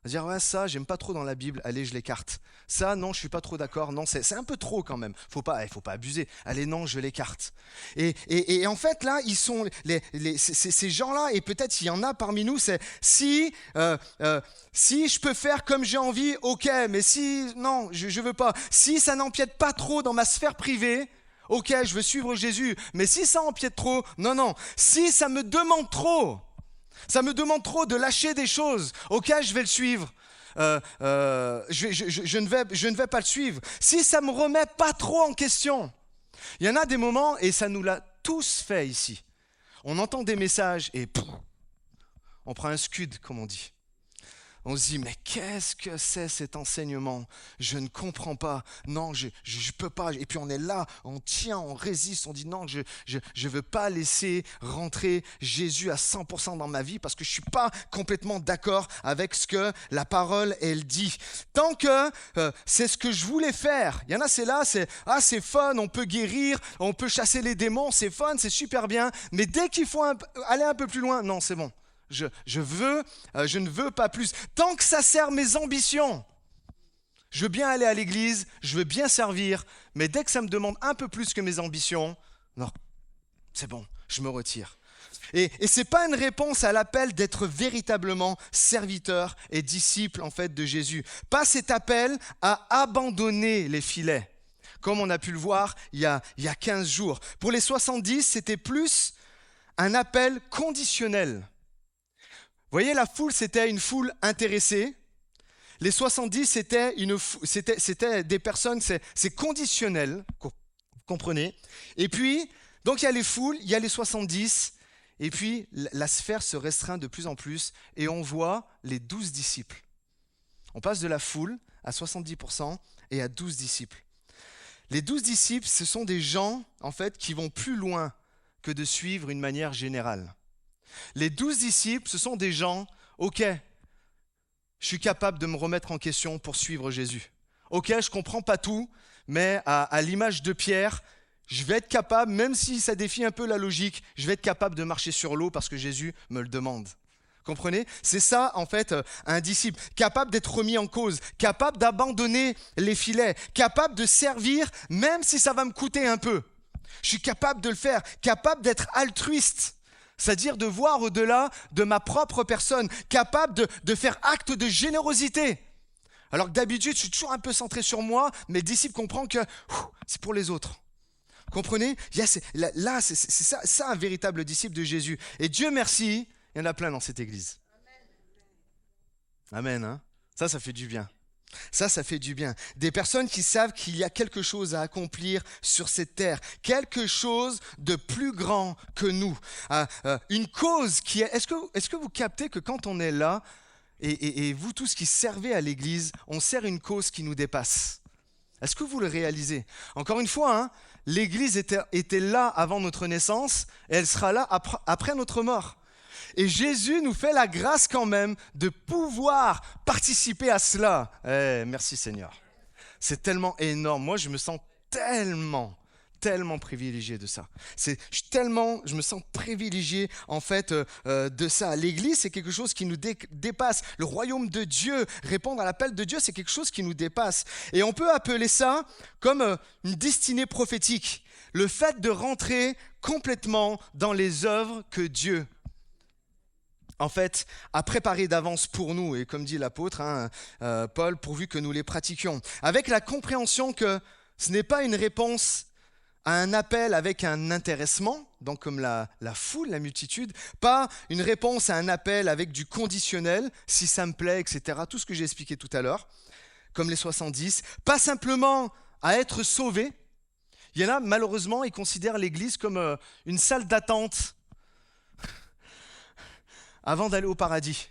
Dire ouais ça j'aime pas trop dans la Bible, allez je l'écarte. Ça non je suis pas trop d'accord, non c'est un peu trop quand même. Faut pas abuser. Allez non je l'écarte. Et en fait là ils sont ces gens-là et peut-être il y en a parmi nous c'est si je peux faire comme j'ai envie ok mais si non je veux pas. Si ça n'empiète pas trop dans ma sphère privée. Ok je veux suivre Jésus mais si ça empiète trop non si ça me demande trop. Ça me demande trop de lâcher des choses. Ok, je vais le suivre. Je ne vais pas le suivre. Si ça ne me remet pas trop en question. Il y en a des moments, et ça nous l'a tous fait ici. On entend des messages et on prend un scud, comme on dit. On se dit, mais qu'est-ce que c'est cet enseignement? Je ne comprends pas. Non, je peux pas. Et puis on est là, on tient, on résiste. On dit non, je veux pas laisser rentrer Jésus à 100% dans ma vie parce que je suis pas complètement d'accord avec ce que la parole, elle dit. Tant que c'est ce que je voulais faire. Il y en a, c'est là, c'est fun, on peut guérir, on peut chasser les démons, c'est fun, c'est super bien. Mais dès qu'il faut aller un peu plus loin, non, c'est bon. Je ne veux pas plus. Tant que ça sert mes ambitions, je veux bien aller à l'église, je veux bien servir, mais dès que ça me demande un peu plus que mes ambitions, non, c'est bon, je me retire. Et ce n'est pas une réponse à l'appel d'être véritablement serviteur et disciple en fait de Jésus. Pas cet appel à abandonner les filets, comme on a pu le voir il y a 15 jours. Pour les 70, c'était plus un appel conditionnel. Vous voyez, la foule, c'était une foule intéressée. Les 70, c'était des personnes, c'est conditionnel, vous comprenez. Et puis, donc il y a les foules, il y a les 70, et puis la sphère se restreint de plus en plus, et on voit les 12 disciples. On passe de la foule à 70% et à 12 disciples. Les 12 disciples, ce sont des gens, en fait, qui vont plus loin que de suivre une manière générale. Les 12 disciples, ce sont des gens, ok, je suis capable de me remettre en question pour suivre Jésus. Ok, je ne comprends pas tout, mais à l'image de Pierre, je vais être capable, même si ça défie un peu la logique, je vais être capable de marcher sur l'eau parce que Jésus me le demande. Comprenez? C'est ça, en fait, un disciple, capable d'être remis en cause, capable d'abandonner les filets, capable de servir, même si ça va me coûter un peu. Je suis capable de le faire, capable d'être altruiste. C'est-à-dire de voir au-delà de ma propre personne, capable de faire acte de générosité. Alors que d'habitude, je suis toujours un peu centré sur moi, mais le disciple comprend que c'est pour les autres. Comprenez? Là, c'est ça un véritable disciple de Jésus. Et Dieu merci, il y en a plein dans cette église. Amen, hein? Ça fait du bien. Ça fait du bien. Des personnes qui savent qu'il y a quelque chose à accomplir sur cette terre, quelque chose de plus grand que nous. Une cause qui est... Est-ce que vous captez que quand on est là, et vous tous qui servez à l'église, on sert une cause qui nous dépasse? Est-ce que vous le réalisez? Encore une fois, hein, l'église était là avant notre naissance, et elle sera là après notre mort. Et Jésus nous fait la grâce quand même de pouvoir participer à cela. Merci Seigneur. C'est tellement énorme. Moi, je me sens tellement privilégié de ça. Je me sens privilégié en fait de ça. L'église, c'est quelque chose qui nous dépasse. Le royaume de Dieu, répondre à l'appel de Dieu, c'est quelque chose qui nous dépasse. Et on peut appeler ça comme une destinée prophétique. Le fait de rentrer complètement dans les œuvres que Dieu en fait, a préparé d'avance pour nous, et comme dit l'apôtre, hein, Paul, pourvu que nous les pratiquions. Avec la compréhension que ce n'est pas une réponse à un appel avec un intéressement, donc comme la foule, la multitude, pas une réponse à un appel avec du conditionnel, si ça me plaît, etc. Tout ce que j'ai expliqué tout à l'heure, comme les 70, pas simplement à être sauvé. Il y en a, malheureusement, ils considèrent l'église comme une salle d'attente avant d'aller au paradis.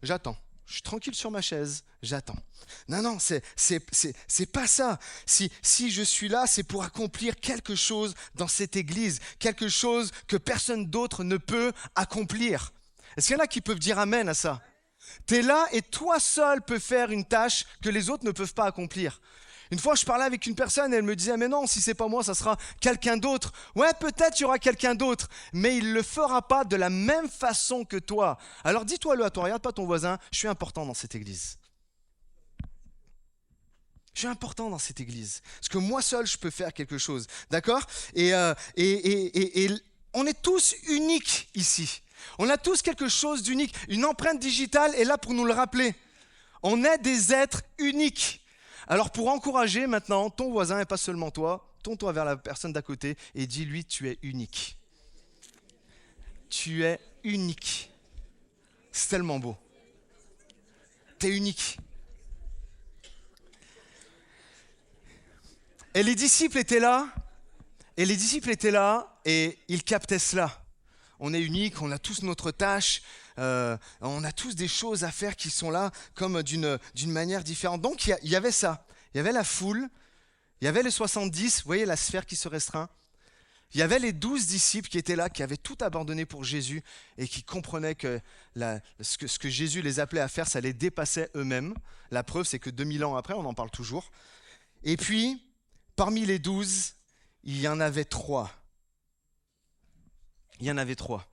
J'attends. Je suis tranquille sur ma chaise, j'attends. Non, c'est pas ça. Si je suis là, c'est pour accomplir quelque chose dans cette église, quelque chose que personne d'autre ne peut accomplir. Est-ce qu'il y en a qui peuvent dire amen à ça? Tu es là et toi seul peux faire une tâche que les autres ne peuvent pas accomplir. Une fois, je parlais avec une personne et elle me disait « Mais non, si c'est pas moi, ça sera quelqu'un d'autre. » Ouais, peut-être il y aura quelqu'un d'autre, mais il ne le fera pas de la même façon que toi. Alors dis-toi-le à toi, regarde pas ton voisin, je suis important dans cette église. Je suis important dans cette église. Parce que moi seul, je peux faire quelque chose. D'accord ? Et on est tous uniques ici. On a tous quelque chose d'unique. Une empreinte digitale est là pour nous le rappeler. On est des êtres uniques. Alors pour encourager maintenant ton voisin et pas seulement toi, tourne-toi vers la personne d'à côté et dis-lui tu es unique. Tu es unique. C'est tellement beau. Tu es unique. Et les disciples étaient là, et ils captaient cela. On est unique, on a tous notre tâche, on a tous des choses à faire qui sont là comme d'une manière différente. Donc il y avait ça, il y avait la foule, il y avait les 70, vous voyez la sphère qui se restreint. Il y avait les 12 disciples qui étaient là, qui avaient tout abandonné pour Jésus et qui comprenaient que ce que Jésus les appelait à faire, ça les dépassait eux-mêmes. La preuve, c'est que 2000 ans après, on en parle toujours. Et puis, parmi les 12, il y en avait 3. Il y en avait 3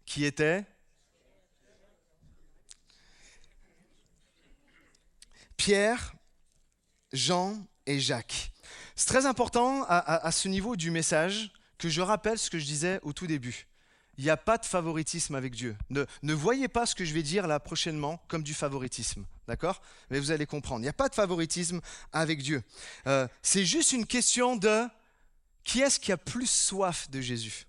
qui étaient Pierre, Jean et Jacques. C'est très important à ce niveau du message que je rappelle ce que je disais au tout début. Il n'y a pas de favoritisme avec Dieu. Ne voyez pas ce que je vais dire là prochainement comme du favoritisme, d'accord? Mais vous allez comprendre, il n'y a pas de favoritisme avec Dieu. C'est juste une question de qui est-ce qui a plus soif de Jésus?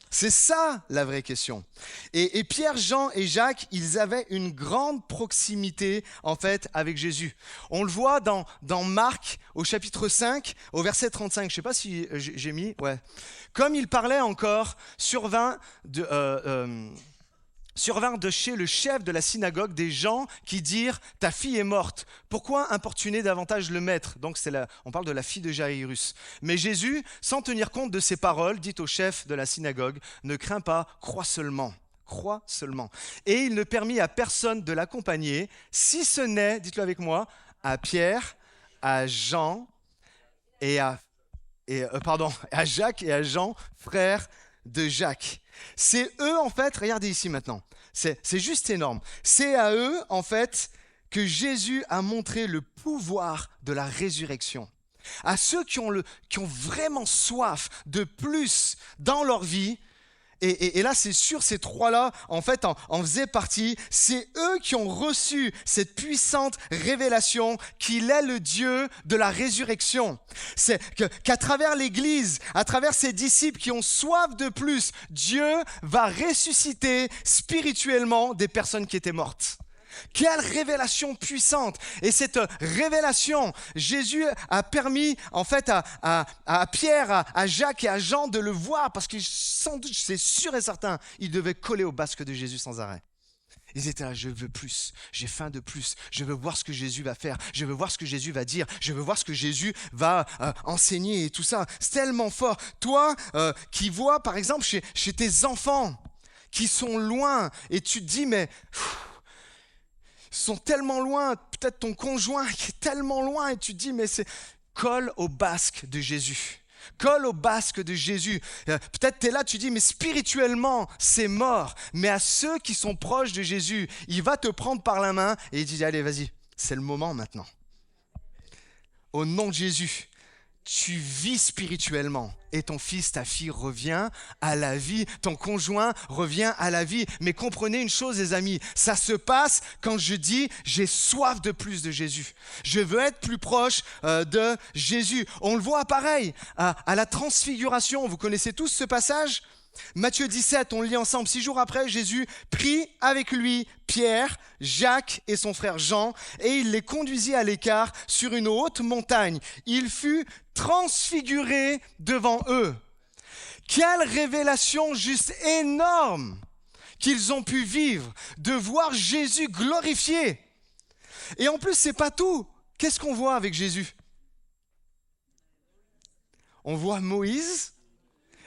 C'est ça la vraie question. Et Pierre, Jean et Jacques, ils avaient une grande proximité en fait avec Jésus. On le voit dans Marc au chapitre 5, au verset 35. Je ne sais pas si j'ai mis. Ouais. Comme il parlait encore, survinrent de chez le chef de la synagogue des gens qui dirent « Ta fille est morte, pourquoi importuner davantage le maître ?» Donc on parle de la fille de Jaïrus. Mais Jésus, sans tenir compte de ces paroles, dit au chef de la synagogue « Ne crains pas, crois seulement. » Crois seulement. Et il ne permit à personne de l'accompagner, si ce n'est, dites-le avec moi, à Pierre, à Jean à Jacques et à Jean, frères de Jacques. C'est eux, en fait, regardez ici maintenant, c'est juste énorme. C'est à eux, en fait, que Jésus a montré le pouvoir de la résurrection. À ceux qui ont vraiment soif de plus dans leur vie, et là, c'est sûr, ces trois-là, en fait, en faisaient partie. C'est eux qui ont reçu cette puissante révélation qu'il est le Dieu de la résurrection. C'est qu'à travers l'Église, à travers ses disciples qui ont soif de plus, Dieu va ressusciter spirituellement des personnes qui étaient mortes. Quelle révélation puissante! Et cette révélation, Jésus a permis en fait à Pierre, à Jacques et à Jean de le voir parce que sans doute, c'est sûr et certain, ils devaient coller au basque de Jésus sans arrêt. Ils étaient là, je veux plus, j'ai faim de plus, je veux voir ce que Jésus va faire, je veux voir ce que Jésus va dire, je veux voir ce que Jésus va enseigner et tout ça. C'est tellement fort. Toi qui vois par exemple chez tes enfants qui sont loin et tu te dis mais... Ils sont tellement loin, peut-être ton conjoint qui est tellement loin et tu te dis mais c'est colle au basque de Jésus. Colle au basque de Jésus. Peut-être tu es là, tu dis mais spirituellement c'est mort. Mais à ceux qui sont proches de Jésus, il va te prendre par la main et il dit allez vas-y, c'est le moment maintenant. Au nom de Jésus, tu vis spirituellement et ton fils, ta fille revient à la vie, ton conjoint revient à la vie. Mais comprenez une chose les amis, ça se passe quand je dis j'ai soif de plus de Jésus. Je veux être plus proche de Jésus. On le voit pareil à la transfiguration, vous connaissez tous ce passage ? Matthieu 17, on le lit ensemble. 6 jours après, Jésus prit avec lui Pierre, Jacques et son frère Jean et il les conduisit à l'écart sur une haute montagne. Il fut transfiguré devant eux. Quelle révélation juste énorme qu'ils ont pu vivre de voir Jésus glorifié. Et en plus, c'est pas tout. Qu'est-ce qu'on voit avec Jésus ? On voit Moïse.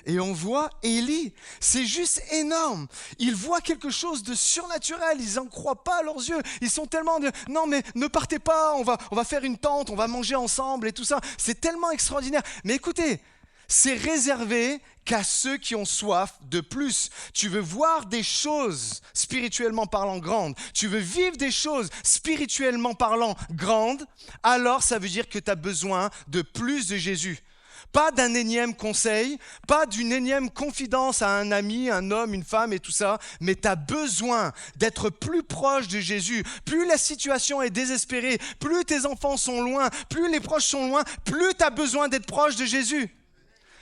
Et on voit Élie, c'est juste énorme. Ils voient quelque chose de surnaturel, ils n'en croient pas à leurs yeux. Ils sont tellement de, non mais ne partez pas, on va faire une tente, on va manger ensemble et tout ça. C'est tellement extraordinaire. Mais écoutez, c'est réservé qu'à ceux qui ont soif de plus. Tu veux voir des choses spirituellement parlant grandes, tu veux vivre des choses spirituellement parlant grandes, alors ça veut dire que tu as besoin de plus de Jésus. Pas d'un énième conseil, pas d'une énième confidence à un ami, un homme, une femme et tout ça, mais tu as besoin d'être plus proche de Jésus. Plus la situation est désespérée, plus tes enfants sont loin, plus les proches sont loin, plus tu as besoin d'être proche de Jésus.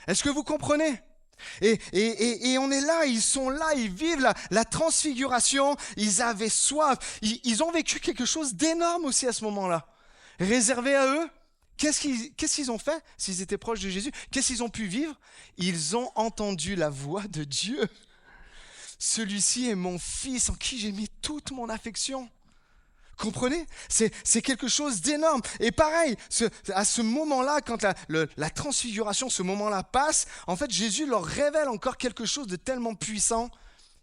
Est-ce que vous comprenez ? Et on est là, ils sont là, ils vivent la transfiguration, ils avaient soif, ils ont vécu quelque chose d'énorme aussi à ce moment-là. Réservé à eux. Qu'est-ce qu'ils ont fait s'ils étaient proches de Jésus ? Qu'est-ce qu'ils ont pu vivre ? Ils ont entendu la voix de Dieu. Celui-ci est mon fils en qui j'ai mis toute mon affection. Comprenez ? C'est quelque chose d'énorme. Et pareil, à ce moment-là, quand la transfiguration, ce moment-là passe, en fait, Jésus leur révèle encore quelque chose de tellement puissant.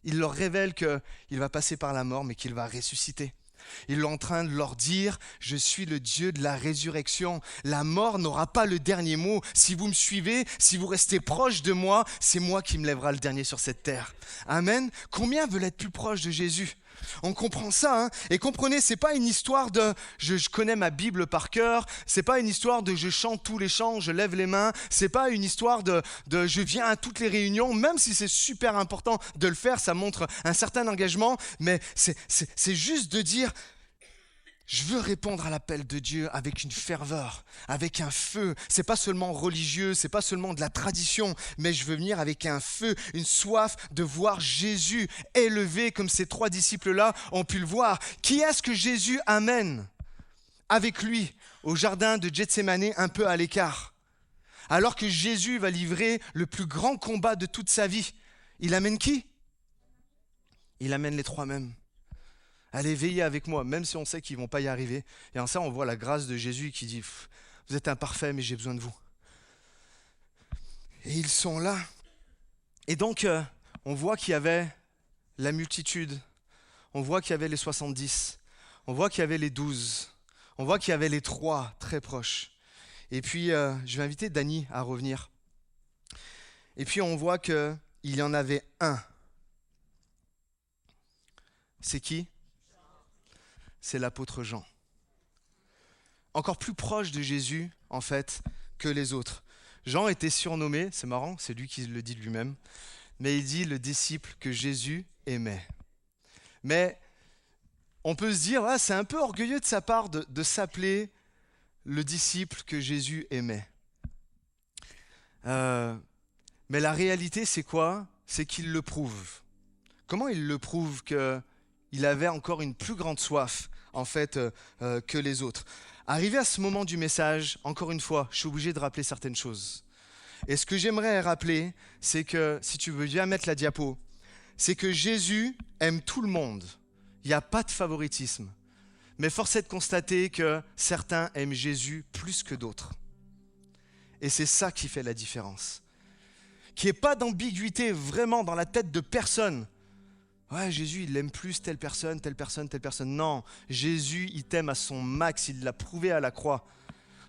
Il leur révèle qu'il va passer par la mort, mais qu'il va ressusciter. Il est en train de leur dire, je suis le Dieu de la résurrection. La mort n'aura pas le dernier mot. Si vous me suivez, si vous restez proche de moi, c'est moi qui me lèvera le dernier sur cette terre. Amen. Combien veulent être plus proches de Jésus ? On comprend ça, hein? Et comprenez, c'est pas une histoire de je connais ma Bible par cœur, c'est pas une histoire de je chante tous les chants, je lève les mains, c'est pas une histoire de je viens à toutes les réunions, même si c'est super important de le faire, ça montre un certain engagement, mais c'est juste de dire je veux répondre à l'appel de Dieu avec une ferveur, avec un feu. C'est pas seulement religieux, c'est pas seulement de la tradition, mais je veux venir avec un feu, une soif de voir Jésus élevé comme ces 3 disciples-là ont pu le voir. Qui est-ce que Jésus amène avec lui au jardin de Gethsémani un peu à l'écart? Alors que Jésus va livrer le plus grand combat de toute sa vie, il amène qui? Il amène les 3 mêmes. Allez, veillez avec moi, même si on sait qu'ils ne vont pas y arriver. Et en ça, on voit la grâce de Jésus qui dit, vous êtes imparfaits, mais j'ai besoin de vous. Et ils sont là. Et donc, on voit qu'il y avait la multitude. On voit qu'il y avait les 70. On voit qu'il y avait les 12. On voit qu'il y avait les 3 très proches. Et puis, je vais inviter Dany à revenir. Et puis, on voit qu'il y en avait un. C'est qui ? C'est l'apôtre Jean. Encore plus proche de Jésus, en fait, que les autres. Jean était surnommé, c'est marrant, c'est lui qui le dit de lui-même, mais il dit le disciple que Jésus aimait. Mais on peut se dire, c'est un peu orgueilleux de sa part de s'appeler le disciple que Jésus aimait. Mais la réalité, c'est quoi? C'est qu'il le prouve. Comment il le prouve qu'il avait encore une plus grande soif en fait que les autres. Arrivé à ce moment du message, encore une fois, je suis obligé de rappeler certaines choses. Et ce que j'aimerais rappeler, c'est que, si tu veux bien mettre la diapo, c'est que Jésus aime tout le monde. Il n'y a pas de favoritisme. Mais force est de constater que certains aiment Jésus plus que d'autres. Et c'est ça qui fait la différence. Qu'il n'y ait pas d'ambiguïté vraiment dans la tête de personne. Ouais, Jésus, il aime plus telle personne, telle personne, telle personne. Non, Jésus, il t'aime à son max, il l'a prouvé à la croix.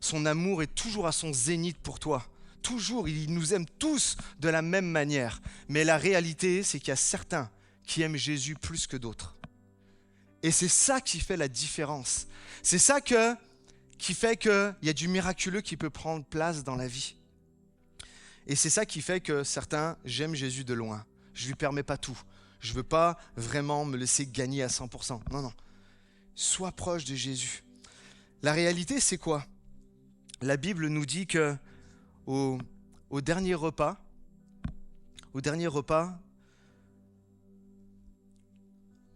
Son amour est toujours à son zénith pour toi. Toujours, il nous aime tous de la même manière. Mais la réalité, c'est qu'il y a certains qui aiment Jésus plus que d'autres. Et c'est ça qui fait la différence. C'est ça qui fait qu'il y a du miraculeux qui peut prendre place dans la vie. Et c'est ça qui fait que certains, j'aime Jésus de loin. Je ne lui permets pas tout. Je ne veux pas vraiment me laisser gagner à 100%. Non. Sois proche de Jésus. La réalité, c'est quoi? La Bible nous dit que au dernier repas,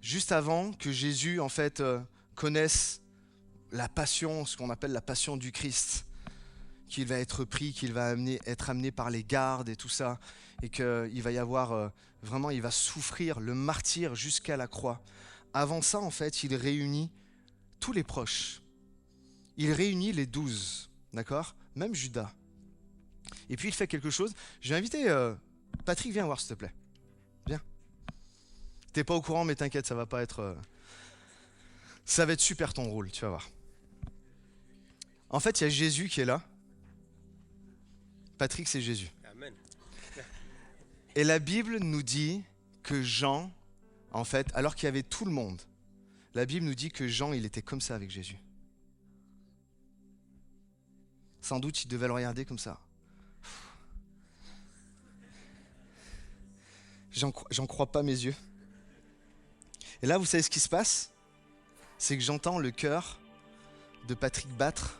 juste avant que Jésus, en fait, connaisse la passion, ce qu'on appelle la passion du Christ, qu'il va être pris, qu'il va être amené par les gardes et tout ça, et qu'il va y avoir, vraiment, il va souffrir le martyre jusqu'à la croix. Avant ça, en fait, il réunit tous les proches. Il réunit les 12, d'accord? Même Judas. Et puis il fait quelque chose. Je vais inviter Patrick, viens voir s'il te plaît. Viens. T'es pas au courant, mais t'inquiète, ça va pas être... Ça va être super ton rôle, tu vas voir. En fait, il y a Jésus qui est là. Patrick, c'est Jésus. Amen. Et la Bible nous dit que Jean, en fait, alors qu'il y avait tout le monde, la Bible nous dit que Jean, il était comme ça avec Jésus. Sans doute, il devait le regarder comme ça. J'en crois pas mes yeux. Et là, vous savez ce qui se passe? C'est que j'entends le cœur de Patrick battre,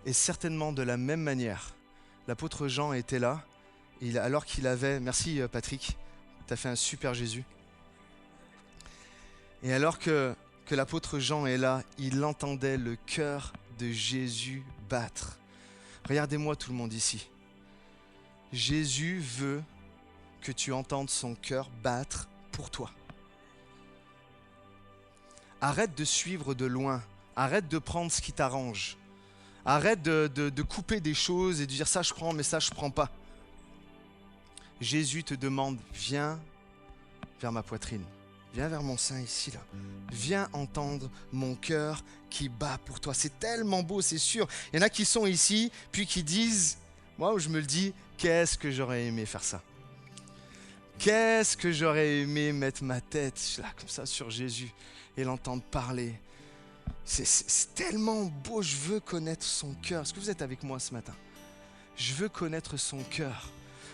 et certainement de la même manière. L'apôtre Jean était là, alors qu'il avait... Merci Patrick, tu as fait un super Jésus. Et alors que l'apôtre Jean est là, il entendait le cœur de Jésus battre. Regardez-moi tout le monde ici. Jésus veut que tu entendes son cœur battre pour toi. Arrête de suivre de loin. Arrête de prendre ce qui t'arrange. Arrête de couper des choses et de dire ça je prends mais ça je prends pas. Jésus te demande, viens vers ma poitrine. Viens vers mon sein ici là. Viens entendre mon cœur qui bat pour toi. C'est tellement beau, c'est sûr. Il y en a qui sont ici puis qui disent, moi je me le dis, qu'est-ce que j'aurais aimé faire ça. Qu'est-ce que j'aurais aimé mettre ma tête là comme ça sur Jésus et l'entendre parler. C'est tellement beau, je veux connaître son cœur. Est-ce que vous êtes avec moi ce matin? Je veux connaître son cœur.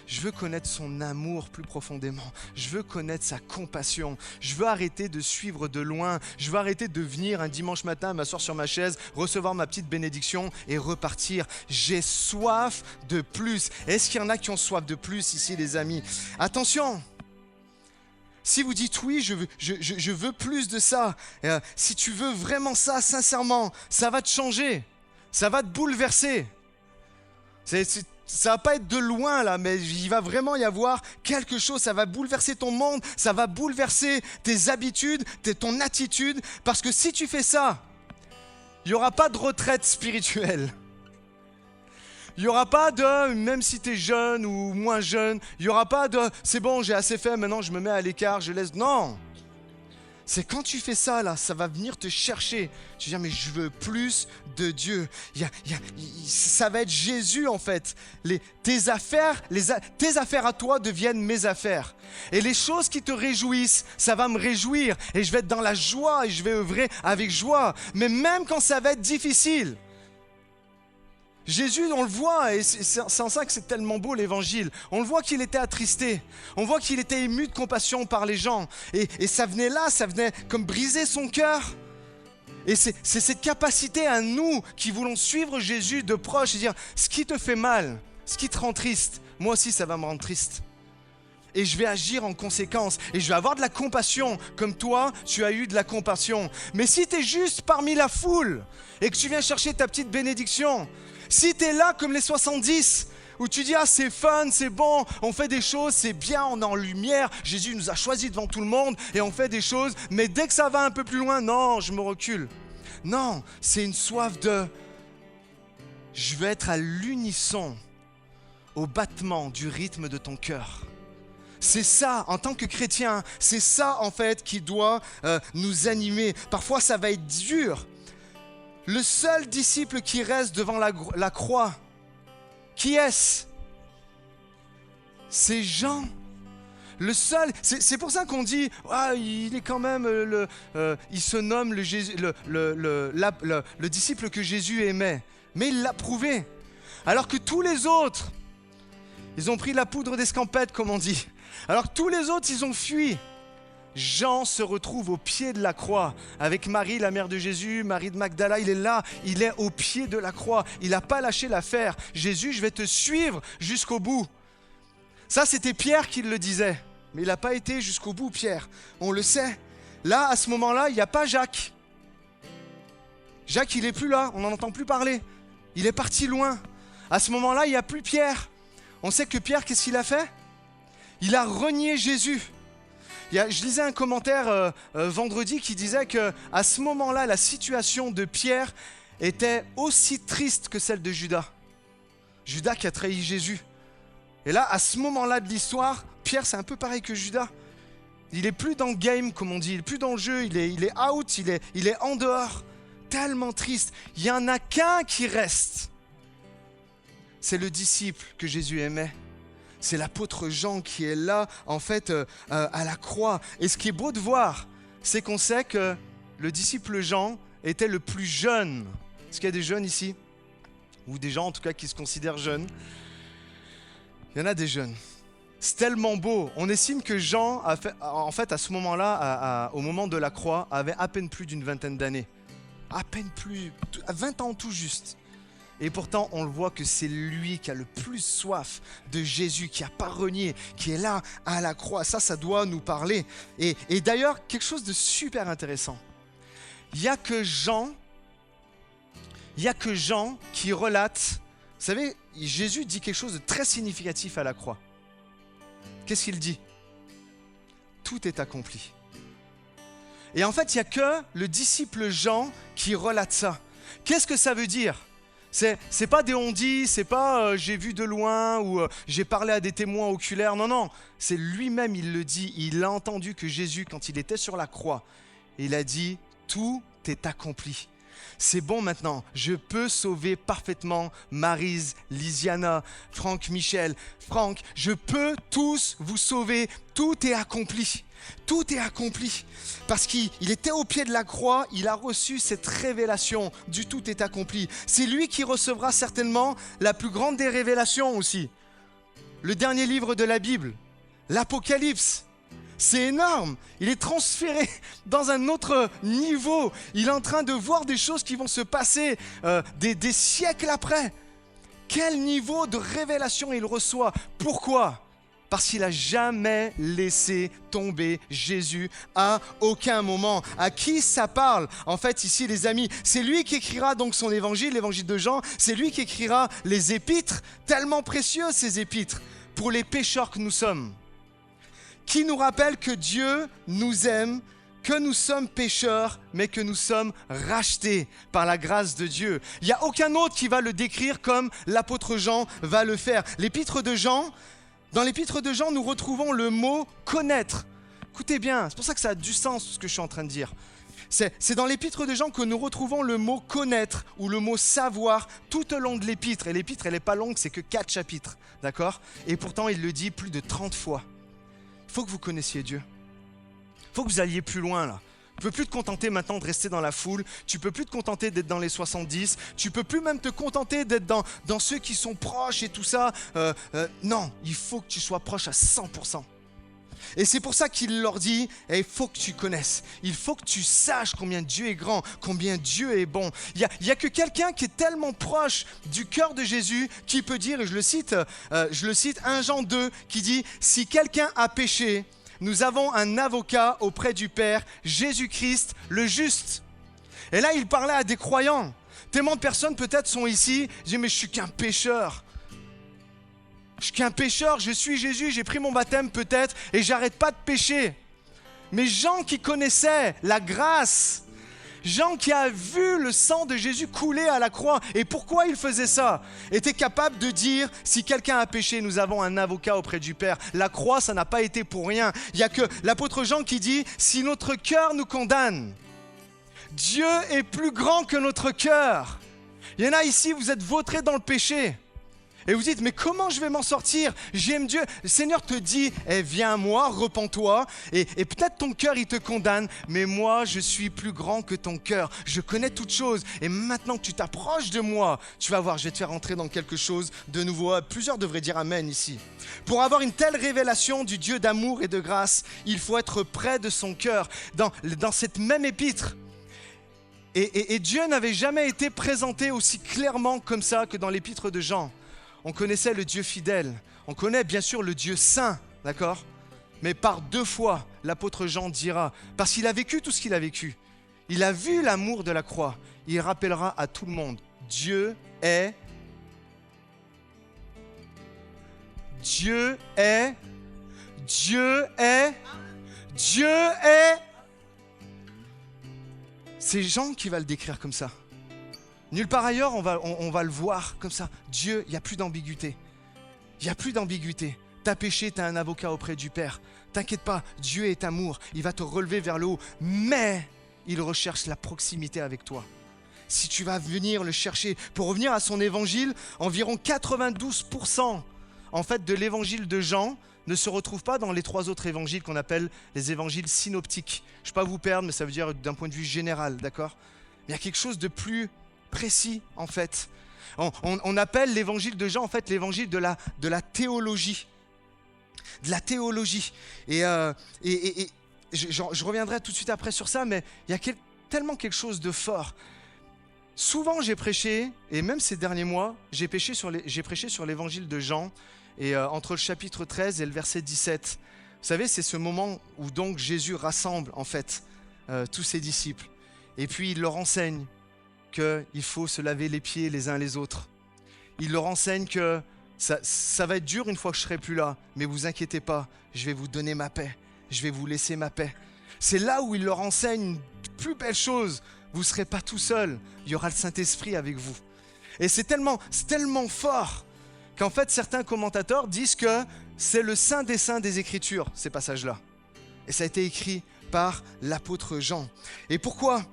Je veux connaître son amour plus profondément. Je veux connaître sa compassion. Je veux arrêter de suivre de loin. Je veux arrêter de venir un dimanche matin, m'asseoir sur ma chaise, recevoir ma petite bénédiction et repartir. J'ai soif de plus. Est-ce qu'il y en a qui ont soif de plus ici, les amis? Attention! Si vous dites oui, je veux plus de ça, si tu veux vraiment ça, sincèrement, ça va te changer. Ça va te bouleverser. Ça va pas être de loin là, mais il va vraiment y avoir quelque chose, ça va bouleverser ton monde, ça va bouleverser tes habitudes, ton attitude, parce que si tu fais ça, il n'y aura pas de retraite spirituelle. Il n'y aura pas de, même si tu es jeune ou moins jeune, il n'y aura pas de, c'est bon, j'ai assez fait, maintenant je me mets à l'écart, je laisse. Non! C'est quand tu fais ça, là, ça va venir te chercher. Tu vas dire, mais je veux plus de Dieu. Ça va être Jésus, en fait. Tes affaires à toi deviennent mes affaires. Et les choses qui te réjouissent, ça va me réjouir. Et je vais être dans la joie et je vais œuvrer avec joie. Mais même quand ça va être difficile, Jésus, on le voit, et c'est en ça que c'est tellement beau l'évangile. On le voit qu'il était attristé. On voit qu'il était ému de compassion par les gens. Et ça venait là, ça venait comme briser son cœur. Et c'est cette capacité à nous qui voulons suivre Jésus de proche et dire, ce qui te fait mal, ce qui te rend triste, moi aussi ça va me rendre triste. Et je vais agir en conséquence. Et je vais avoir de la compassion, comme toi, tu as eu de la compassion. Mais si tu es juste parmi la foule et que tu viens chercher ta petite bénédiction, si tu es là comme les 70, où tu dis « Ah, c'est fun, c'est bon, on fait des choses, c'est bien, on est en lumière, Jésus nous a choisis devant tout le monde et on fait des choses, mais dès que ça va un peu plus loin, non, je me recule. » Non, c'est une soif de « Je veux être à l'unisson, au battement du rythme de ton cœur. » C'est ça, en tant que chrétien, c'est ça en fait qui doit nous animer. Parfois, ça va être dur. Le seul disciple qui reste devant la croix, qui est-ce? C'est Jean. Le seul, c'est pour ça qu'on dit, ah, il est quand même, il se nomme le disciple que Jésus aimait. Mais il l'a prouvé. Alors que tous les autres, ils ont pris la poudre d'escampette, comme on dit. Alors que tous les autres, ils ont fui. Jean se retrouve au pied de la croix avec Marie, la mère de Jésus, Marie de Magdala. Il est là, il est au pied de la croix. Il n'a pas lâché l'affaire. Jésus, je vais te suivre jusqu'au bout. Ça, c'était Pierre qui le disait. Mais il n'a pas été jusqu'au bout, Pierre. On le sait. Là, à ce moment-là, il n'y a pas Jacques. Jacques, il n'est plus là. On n'en entend plus parler. Il est parti loin. À ce moment-là, il n'y a plus Pierre. On sait que Pierre, qu'est-ce qu'il a fait? Il a renié Jésus. Je lisais un commentaire vendredi qui disait qu'à ce moment-là, la situation de Pierre était aussi triste que celle de Judas. Judas qui a trahi Jésus. Et là, à ce moment-là de l'histoire, Pierre, c'est un peu pareil que Judas. Il n'est plus dans le game, comme on dit. Il n'est plus dans le jeu. Il est out. Il est en dehors. Tellement triste. Il n'y en a qu'un qui reste. C'est le disciple que Jésus aimait. C'est l'apôtre Jean qui est là, en fait, à la croix. Et ce qui est beau de voir, c'est qu'on sait que le disciple Jean était le plus jeune. Est-ce qu'il y a des jeunes ici? Ou des gens, en tout cas, qui se considèrent jeunes? Il y en a des jeunes. C'est tellement beau. On estime que Jean, en fait, à ce moment-là, au moment de la croix, avait à peine plus d'une vingtaine d'années. À peine plus, 20 ans tout juste. Et pourtant, on le voit que c'est lui qui a le plus soif de Jésus, qui n'a pas renié, qui est là à la croix. Ça doit nous parler. Et d'ailleurs, quelque chose de super intéressant. Il n'y a que Jean qui relate. Vous savez, Jésus dit quelque chose de très significatif à la croix. Qu'est-ce qu'il dit? Tout est accompli. Et en fait, il n'y a que le disciple Jean qui relate ça. Qu'est-ce que ça veut dire? C'est pas des on-dit, c'est pas j'ai vu de loin ou j'ai parlé à des témoins oculaires. Non, c'est lui-même, il le dit. Il a entendu que Jésus, quand il était sur la croix, il a dit « Tout est accompli ». c'est bon maintenant, je peux sauver parfaitement Maryse, Lisiana, Franck, Michel. Franck, je peux tous vous sauver, tout est accompli. Tout est accompli. Parce qu'il était au pied de la croix, il a reçu cette révélation du tout est accompli. C'est lui qui recevra certainement la plus grande des révélations aussi. Le dernier livre de la Bible, l'Apocalypse. C'est énorme. Il est transféré dans un autre niveau. Il est en train de voir des choses qui vont se passer des siècles après. Quel niveau de révélation il reçoit. Pourquoi ? Parce qu'il n'a jamais laissé tomber Jésus à aucun moment. À qui ça parle ? En fait, ici, les amis, c'est lui qui écrira donc son évangile, l'évangile de Jean. C'est lui qui écrira les épîtres, tellement précieux ces épîtres, pour les pécheurs que nous sommes. Qui nous rappelle que Dieu nous aime, que nous sommes pécheurs, mais que nous sommes rachetés par la grâce de Dieu. Il n'y a aucun autre qui va le décrire comme l'apôtre Jean va le faire. Dans l'épître de Jean, nous retrouvons le mot « connaître ». Écoutez bien, c'est pour ça que ça a du sens ce que je suis en train de dire. C'est dans l'épître de Jean que nous retrouvons le mot « connaître » ou le mot « savoir » tout au long de l'épître. Et l'épître, elle n'est pas longue, c'est que 4 chapitres, d'accord ? Et pourtant, il le dit plus de 30 fois. Il faut que vous connaissiez Dieu. Il faut que vous alliez plus loin, là. Tu ne peux plus te contenter maintenant de rester dans la foule. Tu ne peux plus te contenter d'être dans les 70. Tu ne peux plus même te contenter d'être dans ceux qui sont proches et tout ça. Non, il faut que tu sois proche à 100%. Et c'est pour ça qu'il leur dit, il faut que tu connaisses. Il faut que tu saches combien Dieu est grand, combien Dieu est bon. Il y a que quelqu'un qui est tellement proche du cœur de Jésus qui peut dire, et je le cite 1 Jean 2, qui dit « Si quelqu'un a péché, nous avons un avocat auprès du Père, Jésus-Christ, le juste. » Et là, il parlait à des croyants. Tellement de personnes peut-être sont ici, disent « Mais je suis qu'un pécheur. Je suis qu'un pécheur, je suis Jésus, j'ai pris mon baptême peut-être et j'arrête pas de pécher. » Mais Jean qui connaissait la grâce, Jean qui a vu le sang de Jésus couler à la croix, et pourquoi il faisait ça, était capable de dire, si quelqu'un a péché, nous avons un avocat auprès du Père. La croix, ça n'a pas été pour rien. Il n'y a que l'apôtre Jean qui dit, si notre cœur nous condamne, Dieu est plus grand que notre cœur. Il y en a ici, vous êtes vautrés dans le péché. Et vous dites, mais comment je vais m'en sortir ? J'aime Dieu. Le Seigneur te dit, viens à moi, repens-toi. Et peut-être ton cœur, il te condamne. Mais moi, je suis plus grand que ton cœur. Je connais toutes choses. Et maintenant que tu t'approches de moi, tu vas voir, je vais te faire entrer dans quelque chose de nouveau. Plusieurs devraient dire amen ici. Pour avoir une telle révélation du Dieu d'amour et de grâce, il faut être près de son cœur. Dans cette même épître, et Dieu n'avait jamais été présenté aussi clairement comme ça que dans l'épître de Jean. On connaissait le Dieu fidèle, on connaît bien sûr le Dieu saint, d'accord ? Mais par 2 fois, l'apôtre Jean dira, parce qu'il a vécu tout ce qu'il a vécu, il a vu l'amour de la croix, il rappellera à tout le monde, Dieu est... C'est Jean qui va le décrire comme ça. Nulle part ailleurs, on va le voir comme ça. Dieu, il n'y a plus d'ambiguïté. Il n'y a plus d'ambiguïté. T'as péché, t'as un avocat auprès du Père. T'inquiète pas, Dieu est amour. Il va te relever vers le haut. Mais il recherche la proximité avec toi. Si tu vas venir le chercher, pour revenir à son évangile, environ 92% en fait, de l'évangile de Jean ne se retrouve pas dans les 3 autres évangiles qu'on appelle les évangiles synoptiques. Je ne vais pas vous perdre, mais ça veut dire d'un point de vue général, d'accord ? Mais il y a quelque chose de plus précis en fait. On appelle l'évangile de Jean en fait l'évangile de la théologie. De la théologie. Et je reviendrai tout de suite après sur ça, mais il y a tellement quelque chose de fort. Souvent j'ai prêché, et même ces derniers mois, j'ai prêché sur l'évangile de Jean, et entre le chapitre 13 et le verset 17. Vous savez, c'est ce moment où donc Jésus rassemble en fait tous ses disciples. Et puis il leur enseigne qu'il faut se laver les pieds les uns les autres. Il leur enseigne que ça va être dur une fois que je serai plus là, mais vous inquiétez pas, je vais vous donner ma paix, je vais vous laisser ma paix. C'est là où il leur enseigne une plus belle chose, vous ne serez pas tout seul, il y aura le Saint-Esprit avec vous. Et c'est tellement fort qu'en fait certains commentateurs disent que c'est le saint des saints des Écritures, ces passages-là. Et ça a été écrit par l'apôtre Jean. Et pourquoi ?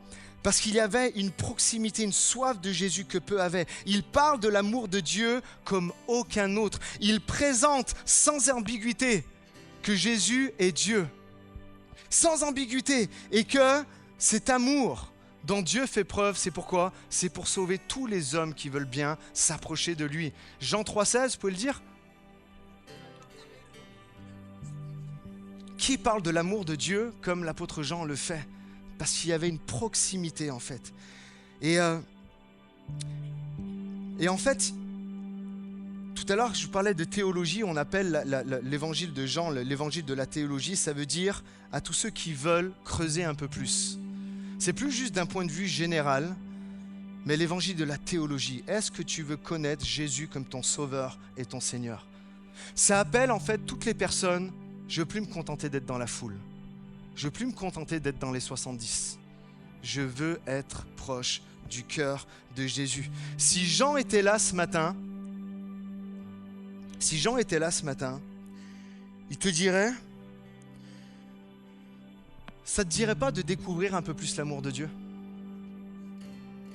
Parce qu'il y avait une proximité, une soif de Jésus que peu avaient. Il parle de l'amour de Dieu comme aucun autre. Il présente sans ambiguïté que Jésus est Dieu. Sans ambiguïté. Et que cet amour dont Dieu fait preuve, c'est pourquoi? C'est pour sauver tous les hommes qui veulent bien s'approcher de lui. Jean 3,16, vous pouvez le dire? Qui parle de l'amour de Dieu comme l'apôtre Jean le fait? Parce qu'il y avait une proximité en fait. Et en fait, tout à l'heure je vous parlais de théologie, on appelle l'évangile de Jean l'évangile de la théologie, ça veut dire à tous ceux qui veulent creuser un peu plus. C'est plus juste d'un point de vue général, mais l'évangile de la théologie. Est-ce que tu veux connaître Jésus comme ton sauveur et ton Seigneur? Ça appelle en fait toutes les personnes. Je ne veux plus me contenter d'être dans la foule. Je ne veux plus me contenter d'être dans les 70. Je veux être proche du cœur de Jésus. Si Jean était là ce matin, il te dirait, ça ne te dirait pas de découvrir un peu plus l'amour de Dieu?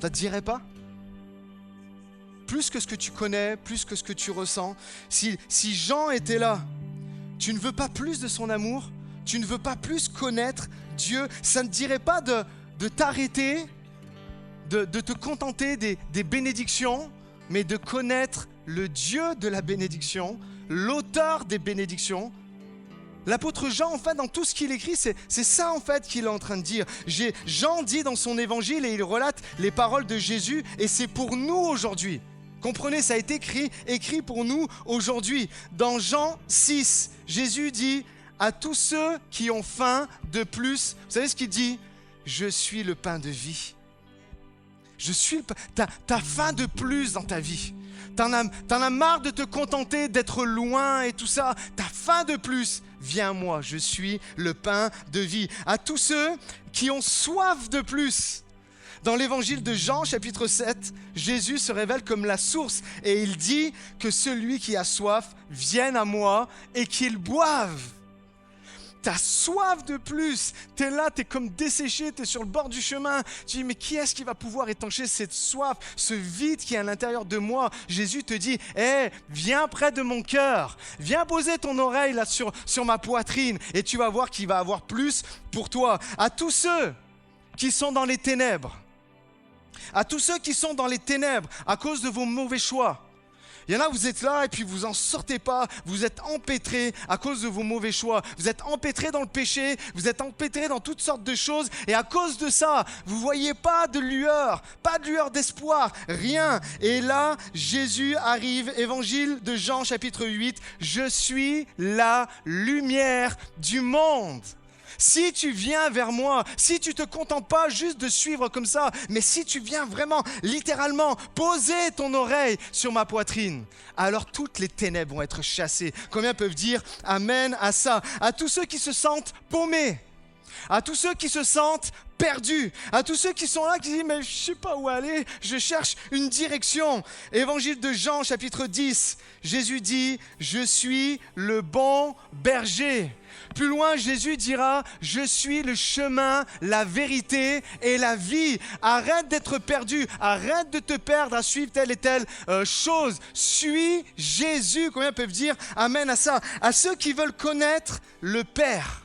Ça ne te dirait pas? Plus que ce que tu connais, plus que ce que tu ressens. Si Jean était là, tu ne veux pas plus de son amour? Tu ne veux pas plus connaître Dieu? Ça ne dirait pas de t'arrêter, de te contenter des bénédictions, mais de connaître le Dieu de la bénédiction, l'auteur des bénédictions. L'apôtre Jean, en fait, dans tout ce qu'il écrit, c'est ça en fait qu'il est en train de dire. Jean dit dans son évangile et il relate les paroles de Jésus et c'est pour nous aujourd'hui. Comprenez, ça a été écrit pour nous aujourd'hui. Dans Jean 6, Jésus dit à tous ceux qui ont faim de plus, vous savez ce qu'il dit? Je suis le pain de vie. Je suis le pain. T'as faim de plus dans ta vie. T'en as marre de te contenter d'être loin et tout ça. T'as faim de plus. Viens à moi, je suis le pain de vie. À tous ceux qui ont soif de plus. Dans l'évangile de Jean, chapitre 7, Jésus se révèle comme la source et il dit que celui qui a soif vienne à moi et qu'il boive. T'as soif de plus, t'es là, t'es comme desséché, t'es sur le bord du chemin. Tu dis, mais qui est-ce qui va pouvoir étancher cette soif, ce vide qui est à l'intérieur de moi? Jésus te dit, viens près de mon cœur, viens poser ton oreille là sur ma poitrine et tu vas voir qu'il va avoir plus pour toi. À tous ceux qui sont dans les ténèbres, à tous ceux qui sont dans les ténèbres à cause de vos mauvais choix. Il y en a, vous êtes là et puis vous en sortez pas, vous êtes empêtrés à cause de vos mauvais choix, vous êtes empêtrés dans le péché, vous êtes empêtrés dans toutes sortes de choses et à cause de ça, vous voyez pas de lueur d'espoir, rien. Et là, Jésus arrive, évangile de Jean chapitre 8, je suis la lumière du monde. Si tu viens vers moi, si tu ne te contentes pas juste de suivre comme ça, mais si tu viens vraiment, littéralement, poser ton oreille sur ma poitrine, alors toutes les ténèbres vont être chassées. Combien peuvent dire amen à ça? À tous ceux qui se sentent paumés, à tous ceux qui se sentent perdus, à tous ceux qui sont là, qui disent mais je ne sais pas où aller, je cherche une direction. Évangile de Jean, chapitre 10, Jésus dit, je suis le bon berger. Plus loin, Jésus dira, je suis le chemin, la vérité et la vie. Arrête d'être perdu, arrête de te perdre à suivre telle et telle chose. Suis Jésus. Combien peuvent dire amen à ça? À ceux qui veulent connaître le Père.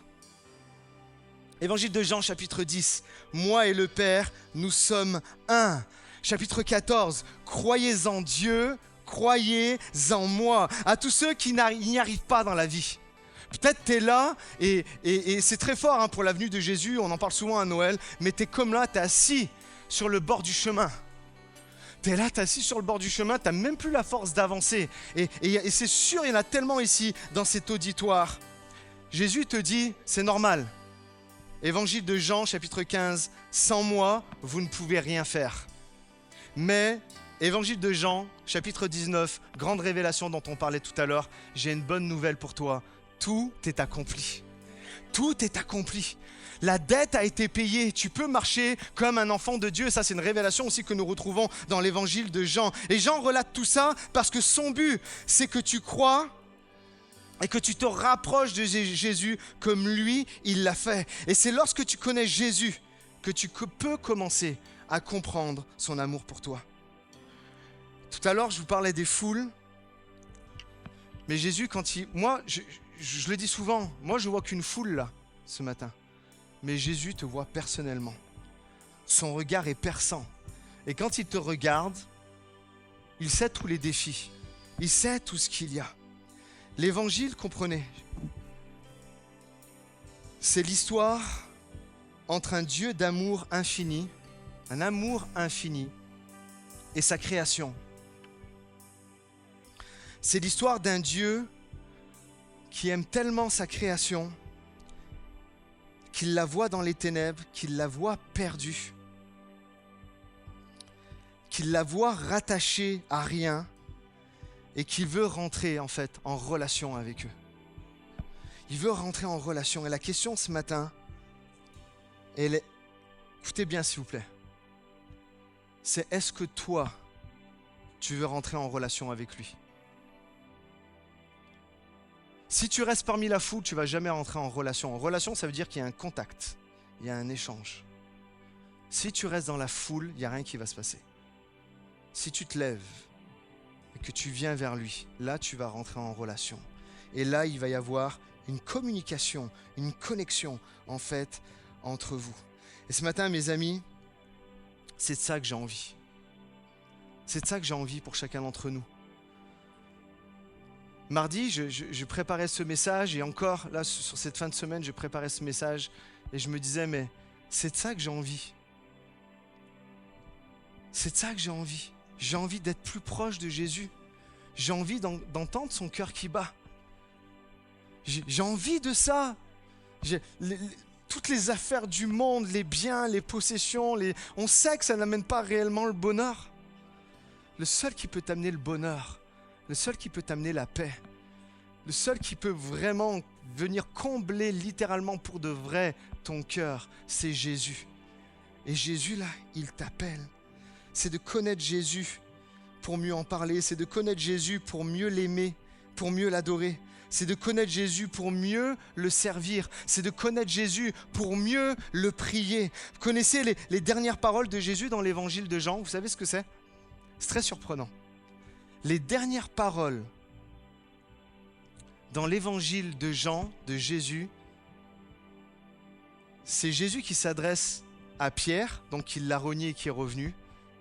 Évangile de Jean, chapitre 10. Moi et le Père, nous sommes un. Chapitre 14. Croyez en Dieu, croyez en moi. À tous ceux qui n'y arrivent pas dans la vie. Peut-être tu es là et c'est très fort pour la venue de Jésus, on en parle souvent à Noël, mais tu es comme là, tu es assis sur le bord du chemin. Tu es là, tu es assis sur le bord du chemin, tu n'as même plus la force d'avancer. Et c'est sûr, il y en a tellement ici dans cet auditoire. Jésus te dit, c'est normal. Évangile de Jean, chapitre 15, sans moi, vous ne pouvez rien faire. Mais, Évangile de Jean, chapitre 19, grande révélation dont on parlait tout à l'heure, j'ai une bonne nouvelle pour toi. Tout est accompli. Tout est accompli. La dette a été payée. Tu peux marcher comme un enfant de Dieu. Ça, c'est une révélation aussi que nous retrouvons dans l'évangile de Jean. Et Jean relate tout ça parce que son but, c'est que tu crois et que tu te rapproches de Jésus comme lui, il l'a fait. Et c'est lorsque tu connais Jésus que tu peux commencer à comprendre son amour pour toi. Tout à l'heure, je vous parlais des foules. Mais Jésus, moi, je le dis souvent, moi je vois qu'une foule là, ce matin. Mais Jésus te voit personnellement. Son regard est perçant. Et quand il te regarde, il sait tous les défis. Il sait tout ce qu'il y a. L'évangile, comprenez, c'est l'histoire entre un Dieu d'amour infini, un amour infini, et sa création. C'est l'histoire d'un Dieu qui aime tellement sa création qu'il la voit dans les ténèbres, qu'il la voit perdue, qu'il la voit rattachée à rien et qu'il veut rentrer en fait en relation avec eux. Il veut rentrer en relation. Et la question ce matin, elle est, écoutez bien s'il vous plaît, c'est est-ce que toi, tu veux rentrer en relation avec lui ? Si tu restes parmi la foule, tu ne vas jamais rentrer en relation. En relation, ça veut dire qu'il y a un contact, il y a un échange. Si tu restes dans la foule, il n'y a rien qui va se passer. Si tu te lèves et que tu viens vers lui, là, tu vas rentrer en relation. Et là, il va y avoir une communication, une connexion, en fait, entre vous. Et ce matin, mes amis, c'est de ça que j'ai envie. C'est de ça que j'ai envie pour chacun d'entre nous. Mardi, je préparais ce message et encore, là, sur cette fin de semaine, je préparais ce message et je me disais, mais c'est de ça que j'ai envie. C'est de ça que j'ai envie. J'ai envie d'être plus proche de Jésus. J'ai envie d'entendre son cœur qui bat. J'ai envie de ça. Toutes les affaires du monde, les biens, les possessions, on sait que ça n'amène pas réellement le bonheur. Le seul qui peut t'amener le bonheur, le seul qui peut t'amener la paix, le seul qui peut vraiment venir combler littéralement pour de vrai ton cœur, c'est Jésus. Et Jésus là, il t'appelle. C'est de connaître Jésus pour mieux en parler, c'est de connaître Jésus pour mieux l'aimer, pour mieux l'adorer. C'est de connaître Jésus pour mieux le servir. C'est de connaître Jésus pour mieux le prier. Vous connaissez les dernières paroles de Jésus dans l'évangile de Jean? Vous savez ce que c'est? C'est très surprenant. Les dernières paroles dans l'évangile de Jean, de Jésus, c'est Jésus qui s'adresse à Pierre, donc qui l'a renié et qui est revenu,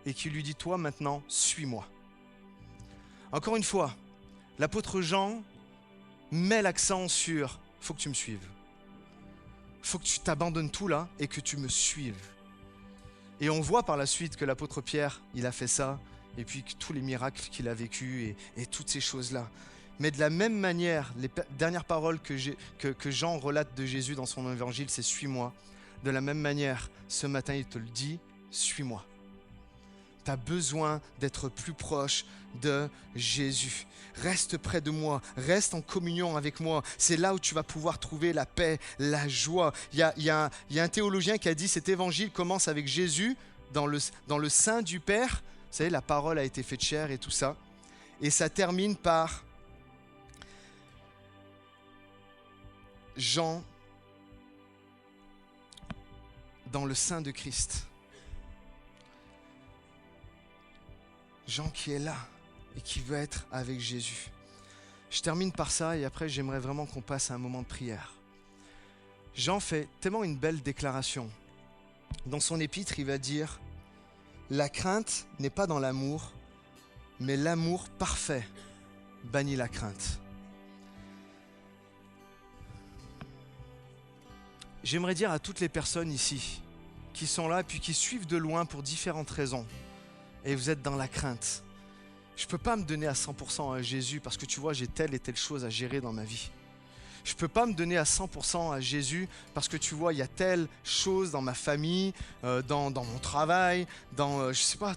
et qui lui dit « Toi maintenant, suis-moi ». Encore une fois, l'apôtre Jean met l'accent sur « faut que tu me suives ». Faut que tu t'abandonnes tout là et que tu me suives. Et on voit par la suite que l'apôtre Pierre, il a fait ça, et puis tous les miracles qu'il a vécus et toutes ces choses-là. Mais de la même manière, les dernières paroles que Jean relate de Jésus dans son évangile, c'est « suis-moi ». De la même manière, ce matin, il te le dit « suis-moi ». Tu as besoin d'être plus proche de Jésus. Reste près de moi, reste en communion avec moi. C'est là où tu vas pouvoir trouver la paix, la joie. Il y a un théologien qui a dit cet évangile commence avec Jésus dans le sein du Père. Vous savez, la parole a été faite chair et tout ça. Et ça termine par Jean dans le sein de Christ. Jean qui est là et qui veut être avec Jésus. Je termine par ça et après j'aimerais vraiment qu'on passe à un moment de prière. Jean fait tellement une belle déclaration. Dans son épître, il va dire « La crainte n'est pas dans l'amour, mais l'amour parfait bannit la crainte. » J'aimerais dire à toutes les personnes ici qui sont là et puis qui suivent de loin pour différentes raisons, et vous êtes dans la crainte. Je ne peux pas me donner à 100% à Jésus parce que tu vois, j'ai telle et telle chose à gérer dans ma vie. Je ne peux pas me donner à 100% à Jésus parce que tu vois, il y a telle chose dans ma famille, dans mon travail, dans, je sais pas,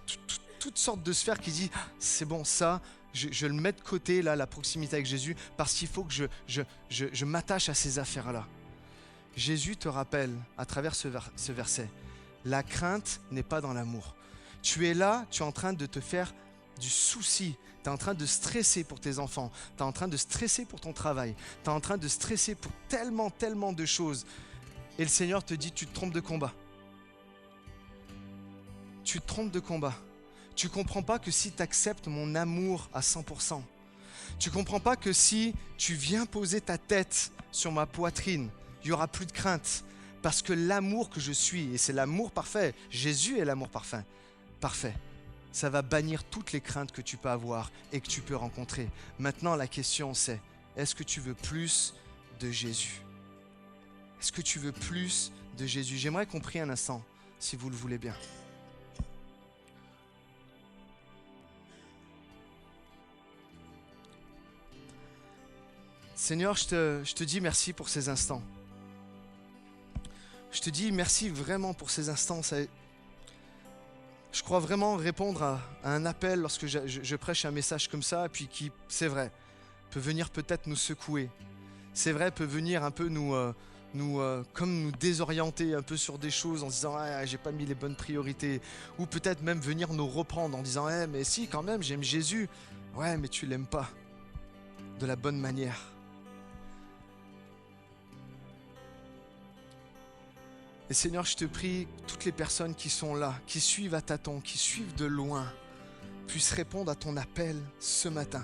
toutes sortes de sphères qui disent ah, c'est bon, ça, je le mets de côté, là, la proximité avec Jésus, parce qu'il faut que je m'attache à ces affaires-là. Jésus te rappelle à travers ce verset, la crainte n'est pas dans l'amour. Tu es là, tu es en train de te faire du souci, tu es en train de stresser pour tes enfants, tu es en train de stresser pour ton travail, tu es en train de stresser pour tellement de choses. Et le Seigneur te dit, tu te trompes de combat. tu te trompes de combat. Tu comprends pas que si tu acceptes mon amour à 100%, tu comprends pas que si tu viens poser ta tête sur ma poitrine, il n'y aura plus de crainte. Parce que l'amour que je suis, et c'est l'amour parfait, Jésus est l'amour parfait, ça va bannir toutes les craintes que tu peux avoir et que tu peux rencontrer. Maintenant, la question c'est, est-ce que tu veux plus de Jésus? Est-ce que tu veux plus de Jésus? J'aimerais qu'on prie un instant, si vous le voulez bien. Seigneur, je te dis merci pour ces instants. Je te dis merci vraiment pour ces instants. Je crois vraiment répondre à un appel lorsque je prêche un message comme ça, puis qui, c'est vrai, peut venir peut-être nous secouer. C'est vrai, peut venir un peu comme nous désorienter un peu sur des choses en se disant ah, j'ai pas mis les bonnes priorités, ou peut-être même venir nous reprendre en disant mais si quand même j'aime Jésus. Ouais, mais tu l'aimes pas de la bonne manière. Et Seigneur, je te prie, toutes les personnes qui sont là, qui suivent à tâtons, qui suivent de loin, puissent répondre à ton appel ce matin.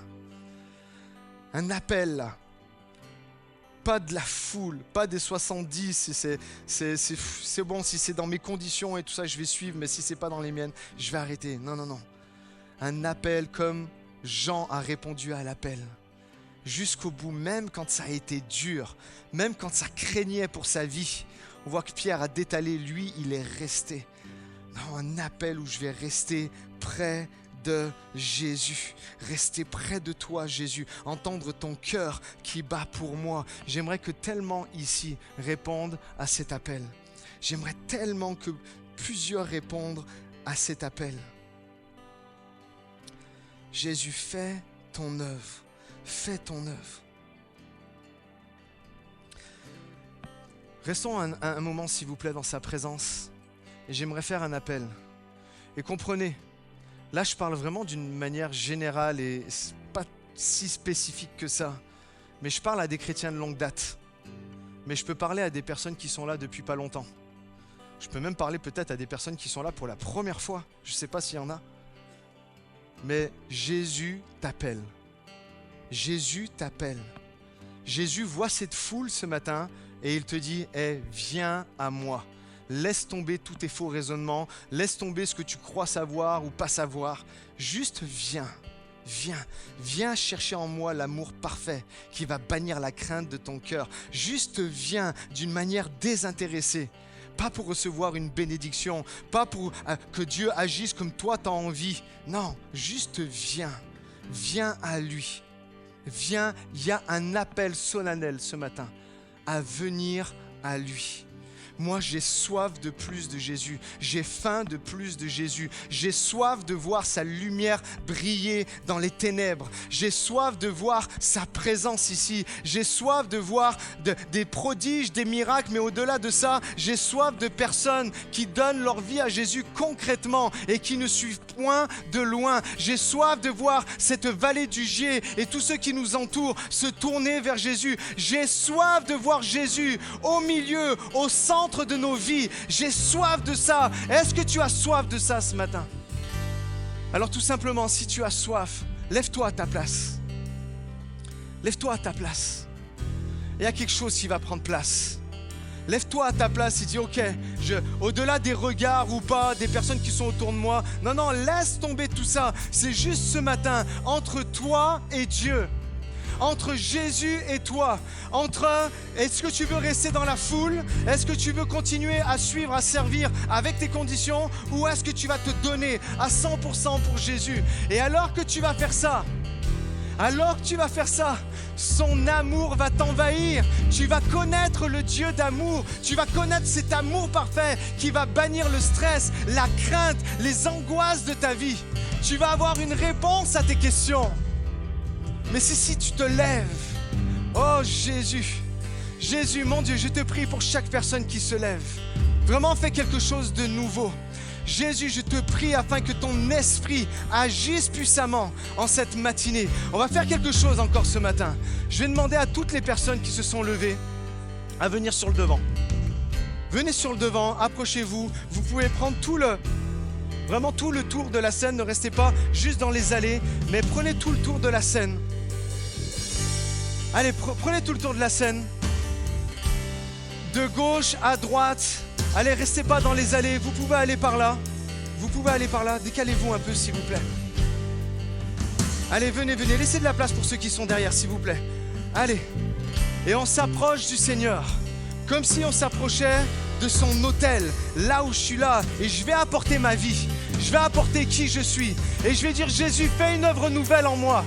Un appel là, pas de la foule, pas des 70, c'est bon, si c'est dans mes conditions et tout ça, je vais suivre, mais si c'est pas dans les miennes, je vais arrêter. Non, non, non. Un appel comme Jean a répondu à l'appel. Jusqu'au bout, même quand ça a été dur, même quand ça craignait pour sa vie. On voit que Pierre a détalé, lui, il est resté. Non, un appel où je vais rester près de Jésus. Rester près de toi, Jésus. Entendre ton cœur qui bat pour moi. J'aimerais que tellement ici répondent à cet appel. J'aimerais tellement que plusieurs répondent à cet appel. Jésus, fais ton œuvre. Fais ton œuvre. Restons un moment, s'il vous plaît, dans sa présence. Et j'aimerais faire un appel. Et comprenez, là, je parle vraiment d'une manière générale et pas si spécifique que ça. Mais je parle à des chrétiens de longue date. Mais je peux parler à des personnes qui sont là depuis pas longtemps. Je peux même parler peut-être à des personnes qui sont là pour la première fois. Je ne sais pas s'il y en a. Mais Jésus t'appelle. Jésus t'appelle. Jésus voit cette foule ce matin et il te dit viens à moi. Laisse tomber tous tes faux raisonnements, laisse tomber ce que tu crois savoir ou pas savoir. Juste viens chercher en moi l'amour parfait qui va bannir la crainte de ton cœur. Juste viens d'une manière désintéressée. Pas pour recevoir une bénédiction, pas pour que Dieu agisse comme toi t'as envie. Non, juste viens à lui. Viens, il y a un appel solennel ce matin à venir à lui. Moi, j'ai soif de plus de Jésus. J'ai faim de plus de Jésus. J'ai soif de voir sa lumière briller dans les ténèbres. J'ai soif de voir sa présence ici. J'ai soif de voir des prodiges, des miracles. Mais au-delà de ça, j'ai soif de personnes qui donnent leur vie à Jésus concrètement et qui ne suivent point de loin. J'ai soif de voir cette vallée du Gier et tous ceux qui nous entourent se tourner vers Jésus. J'ai soif de voir Jésus au milieu, au centre de nos vies. J'ai soif de ça. Est-ce que tu as soif de ça ce matin? Alors tout simplement, si tu as soif, lève-toi à ta place. Lève-toi à ta place. Il y a quelque chose qui va prendre place. Lève-toi à ta place et dis ok, au-delà des regards ou pas, des personnes qui sont autour de moi, non, laisse tomber tout ça. C'est juste ce matin, entre toi et Dieu. Entre Jésus et toi, est-ce que tu veux rester dans la foule? Est-ce que tu veux continuer à suivre, à servir avec tes conditions? Ou est-ce que tu vas te donner à 100% pour Jésus? Et alors que tu vas faire ça, son amour va t'envahir. Tu vas connaître le Dieu d'amour. Tu vas connaître cet amour parfait qui va bannir le stress, la crainte, les angoisses de ta vie. Tu vas avoir une réponse à tes questions. Mais si tu te lèves, oh Jésus, mon Dieu, je te prie pour chaque personne qui se lève. Vraiment, fais quelque chose de nouveau. Jésus, je te prie afin que ton esprit agisse puissamment en cette matinée. On va faire quelque chose encore ce matin. Je vais demander à toutes les personnes qui se sont levées à venir sur le devant. Venez sur le devant, approchez-vous. Vous pouvez prendre tout Vraiment tout le tour de la scène, ne restez pas juste dans les allées, mais prenez tout le tour de la scène. Allez, prenez tout le tour de la scène. De gauche à droite. Allez, restez pas dans les allées, vous pouvez aller par là. Vous pouvez aller par là, décalez-vous un peu s'il vous plaît. Allez, venez, laissez de la place pour ceux qui sont derrière s'il vous plaît. Allez, et on s'approche du Seigneur, comme si on s'approchait de son autel, là où je suis là, et je vais apporter ma vie, je vais apporter qui je suis, et je vais dire Jésus, fais une œuvre nouvelle en moi.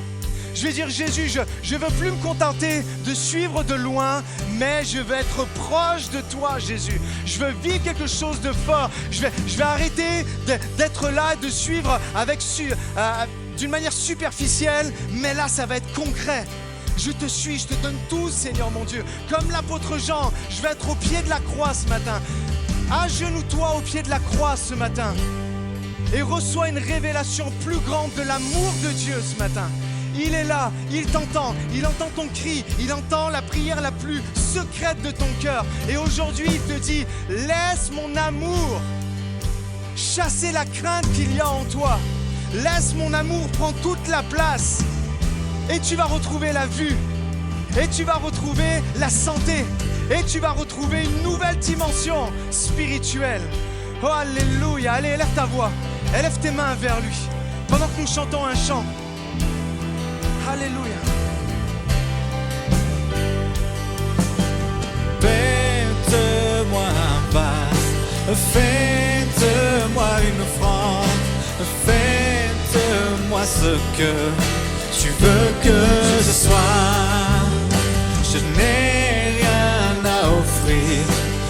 Je vais dire Jésus, je veux plus me contenter de suivre de loin, mais je veux être proche de toi Jésus. Je veux vivre quelque chose de fort. Je vais arrêter d'être là, de suivre d'une manière superficielle, mais là ça va être concret. Je te suis, je te donne tout Seigneur mon Dieu. Comme l'apôtre Jean, je vais être au pied de la croix ce matin. Agenouille-toi au pied de la croix ce matin et reçois une révélation plus grande de l'amour de Dieu ce matin. Il est là, il t'entend, il entend ton cri, il entend la prière la plus secrète de ton cœur. Et aujourd'hui, il te dit, laisse mon amour chasser la crainte qu'il y a en toi. Laisse mon amour prendre toute la place. Et tu vas retrouver la vue. Et tu vas retrouver la santé. Et tu vas retrouver une nouvelle dimension spirituelle. Oh, alléluia. Allez, élève ta voix. Élève tes mains vers lui. Pendant que nous chantons un chant. Alléluia. Faites-moi un vase, faites-moi une offrande, faites-moi ce que tu veux que je sois. Je n'ai rien à offrir,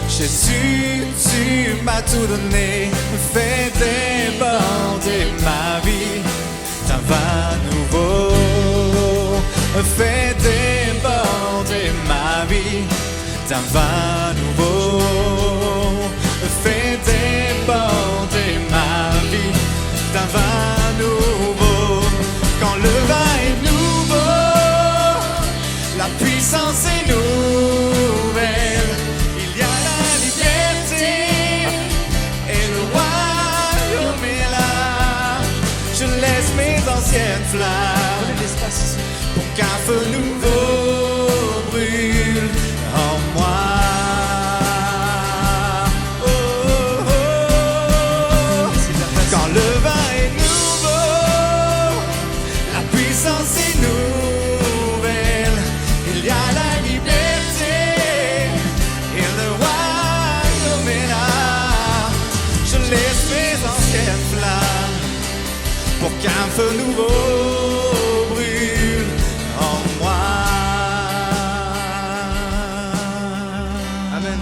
Jésus, tu m'as tout donné. Fais déborder ma vie d'un vin nouveau. Fais déborder ma vie d'un vin nouveau. Fais déborder ma vie d'un vin nouveau. Quand le vin est nouveau, la puissance est nouvelle. Il y a la liberté et le royaume est là. Je laisse mes anciennes flammes pour qu'un feu nouveau brûle en moi. Oh, oh, oh. Quand le vin est nouveau, la puissance est nouvelle. Il y a la liberté et le royaume est là. Je laisse mes anciennes flammes pour qu'un feu nouveau brûle en moi. Amen.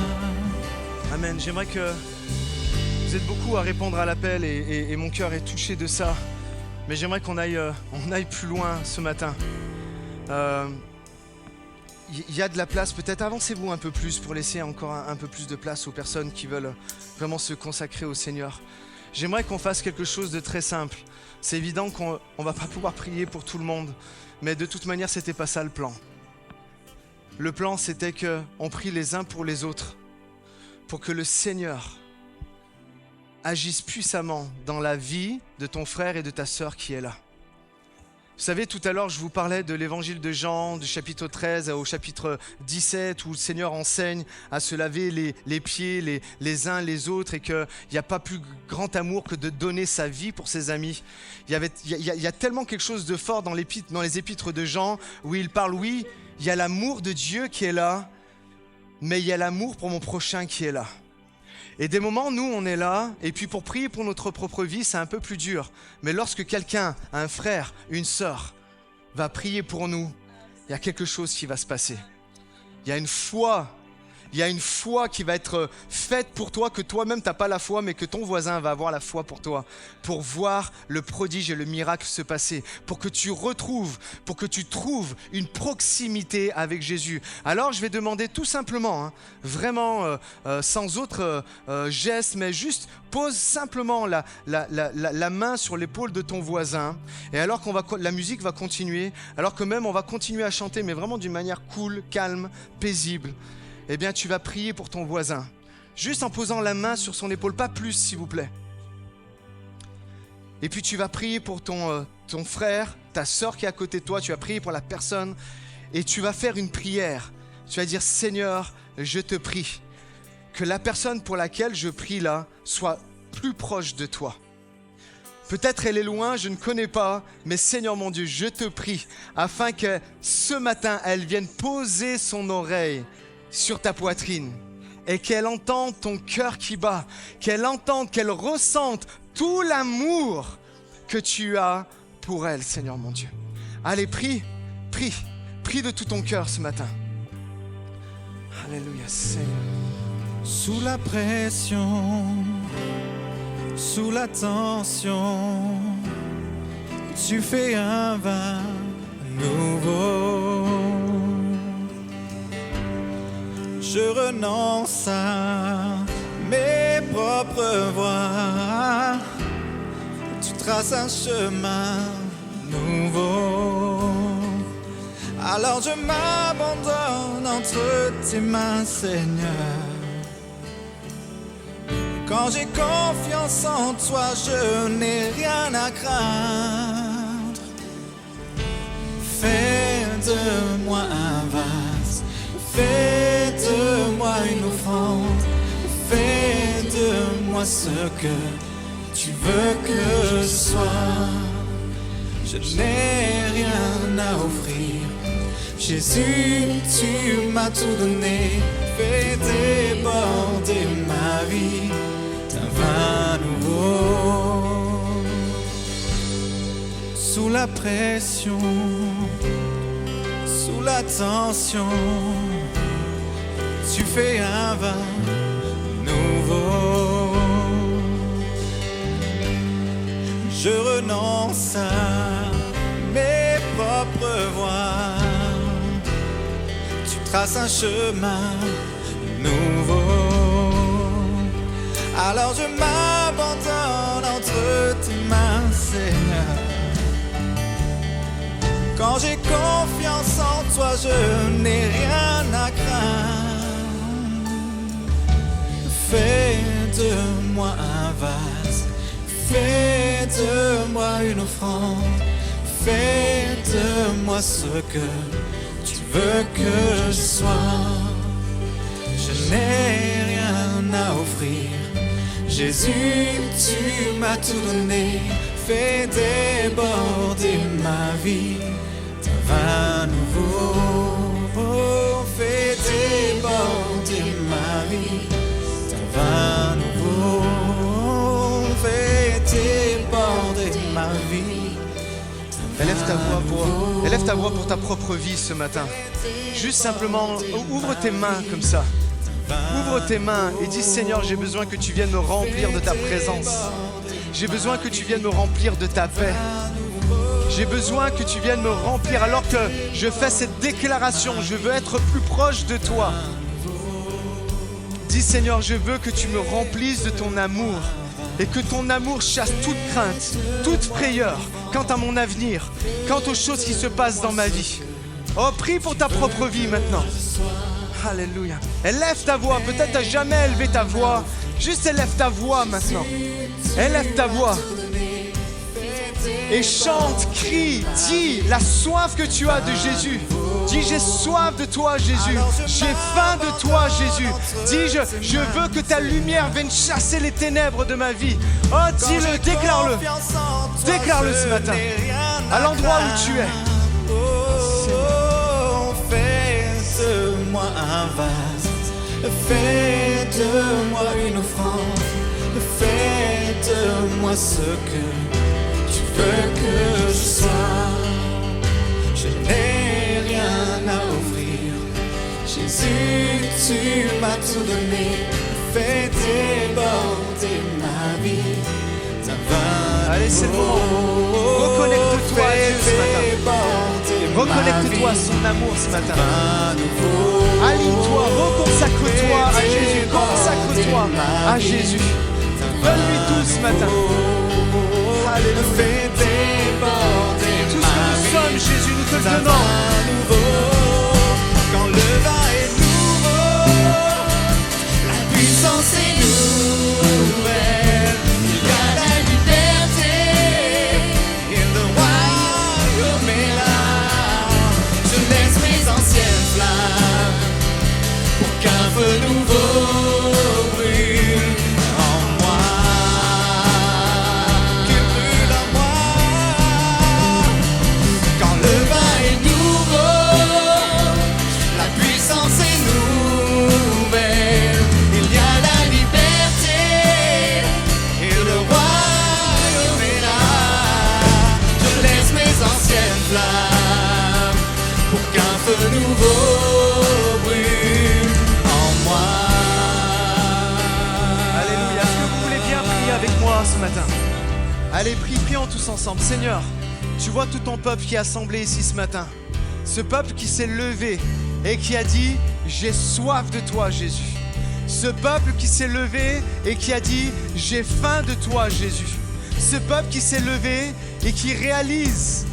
Amen. J'aimerais que vous êtes beaucoup à répondre à l'appel et mon cœur est touché de ça. Mais j'aimerais qu'on aille plus loin ce matin. Il y a de la place, peut-être avancez-vous un peu plus pour laisser encore un peu plus de place aux personnes qui veulent vraiment se consacrer au Seigneur. J'aimerais qu'on fasse quelque chose de très simple. C'est évident qu'on ne va pas pouvoir prier pour tout le monde, mais de toute manière, c'était pas ça le plan. Le plan, c'était qu'on prie les uns pour les autres, pour que le Seigneur agisse puissamment dans la vie de ton frère et de ta sœur qui est là. Vous savez, tout à l'heure, je vous parlais de l'évangile de Jean, du chapitre 13 au chapitre 17, où le Seigneur enseigne à se laver les pieds les uns les autres et qu'il n'y a pas plus grand amour que de donner sa vie pour ses amis. Il y a tellement quelque chose de fort dans les épîtres de Jean, où il parle, oui, il y a l'amour de Dieu qui est là, mais il y a l'amour pour mon prochain qui est là. Et des moments, nous, on est là, et puis pour prier pour notre propre vie, c'est un peu plus dur. Mais lorsque quelqu'un, un frère, une sœur, va prier pour nous, il y a quelque chose qui va se passer. Il y a une foi qui va être faite pour toi, que toi-même, tu n'as pas la foi, mais que ton voisin va avoir la foi pour toi, pour voir le prodige et le miracle se passer, pour que tu trouves une proximité avec Jésus. Alors, je vais demander tout simplement, vraiment sans autre geste, mais juste pose simplement la main sur l'épaule de ton voisin. Et alors la musique va continuer, alors que même on va continuer à chanter, mais vraiment d'une manière cool, calme, paisible, eh bien tu vas prier pour ton voisin, juste en posant la main sur son épaule, pas plus s'il vous plaît. Et puis tu vas prier pour ton frère, ta sœur qui est à côté de toi, tu vas prier pour la personne et tu vas faire une prière. Tu vas dire, Seigneur, je te prie que la personne pour laquelle je prie là soit plus proche de toi. Peut-être elle est loin, je ne connais pas, mais Seigneur mon Dieu, je te prie afin que ce matin, elle vienne poser son oreille sur ta poitrine et qu'elle entende ton cœur qui bat, qu'elle entende, qu'elle ressente tout l'amour que tu as pour elle, Seigneur mon Dieu. Allez, prie de tout ton cœur ce matin. Alléluia, Seigneur. Sous la pression, sous la tension, tu fais un vin nouveau. Je renonce à mes propres voies. Tu traces un chemin nouveau. Alors je m'abandonne entre tes mains, Seigneur. Quand j'ai confiance en toi, je n'ai rien à craindre. Fais de moi un vase, fais de moi une offrande, fais de moi ce que tu veux que je sois. Je n'ai rien à offrir. Jésus, tu m'as tout donné. Fais déborder ma vie d'un vin nouveau. Sous la pression, sous la tension, tu fais un vin nouveau. Je renonce à mes propres voies. Tu traces un chemin nouveau. Alors je m'abandonne entre tes mains, Seigneur. Quand j'ai confiance en toi, je n'ai rien à craindre. Fais de moi un vase, fais de moi une offrande, fais de moi ce que tu veux que je sois. Je n'ai rien à offrir. Jésus, tu m'as tout donné. Fais déborder ma vie d'un vin nouveau. Oh, fais déborder ma vie d'un vin nouveau. Fais déborder ma vie. Élève ta voix pour ta propre vie ce matin. Juste simplement, ouvre tes mains comme ça. Ouvre tes mains et dis, Seigneur, j'ai besoin que tu viennes me remplir de ta présence. J'ai besoin que tu viennes me remplir de ta paix. J'ai besoin que tu viennes me remplir alors que je fais cette déclaration. Je veux être plus proche de toi. Dis, Seigneur, je veux que tu me remplisses de ton amour et que ton amour chasse toute crainte, toute frayeur quant à mon avenir, quant aux choses qui se passent dans ma vie. Oh, prie pour ta propre vie maintenant. Alléluia. Élève ta voix. Peut-être tu n'as jamais élevé ta voix. Juste élève ta voix maintenant. Élève ta voix. Et chante, crie, dis la soif que tu as de Jésus. Dis, j'ai soif de toi, Jésus. J'ai faim de toi, Jésus. Dis, je veux que ta lumière vienne chasser les ténèbres de ma vie. Oh, dis-le, déclare-le. Déclare-le ce matin. À l'endroit où tu es. Fais-moi un vase, fais de moi une offrande, fais de moi ce que tu veux que je sois. Je n'ai rien à offrir. Jésus, tu m'as tout donné. Fais déborder ma vie d'un vin. Allez, c'est le moment. Reconnecte-toi à Dieu ce matin. Reconnecte-toi à son amour ce matin. Aligne-toi, reconsacre-toi à Jésus. Consacre-toi à Jésus. Donne-lui tout ce matin. Alléluia. Tout ce que nous sommes, Jésus, nous te le donnons. Quand le vin est nouveau, la puissance est nouvelle. Il y a la liberté. feu nouveau brûle en moi, qu'il brûle en moi. Quand le vin est nouveau, la puissance est nouvelle, il y a la liberté et le royaume est là. Je laisse mes anciennes flammes pour qu'un feu nouveau brûle en moi. Alléluia. Est-ce que vous voulez bien prier avec moi ce matin? Allez, prions tous ensemble. Seigneur, tu vois tout ton peuple qui est assemblé ici ce matin. Ce peuple qui s'est levé et qui a dit « J'ai soif de toi, Jésus ». Ce peuple qui s'est levé et qui a dit « J'ai faim de toi, Jésus ». Ce peuple qui s'est levé et qui réalise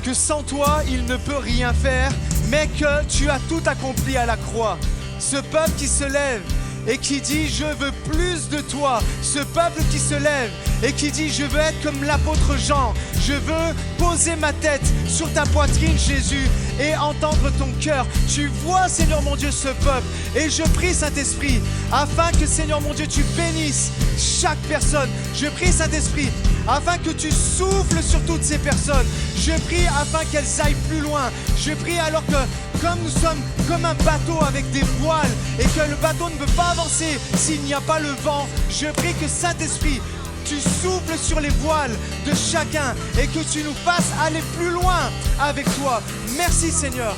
que sans toi, il ne peut rien faire, mais que tu as tout accompli à la croix. Ce peuple qui se lève et qui dit « Je veux plus de toi ». Ce peuple qui se lève et qui dit « Je veux être comme l'apôtre Jean ». Je veux poser ma tête sur ta poitrine, Jésus, et entendre ton cœur. Tu vois, Seigneur mon Dieu, ce peuple. Et je prie, Saint-Esprit, afin que, Seigneur mon Dieu, tu bénisses chaque personne. Je prie, Saint-Esprit, afin que tu souffles sur toutes ces personnes. Je prie afin qu'elles aillent plus loin. Je prie alors que, comme nous sommes comme un bateau avec des voiles et que le bateau ne peut pas avancer s'il n'y a pas le vent, je prie que, Saint-Esprit, tu souffles sur les voiles de chacun et que tu nous fasses aller plus loin avec toi. Merci Seigneur.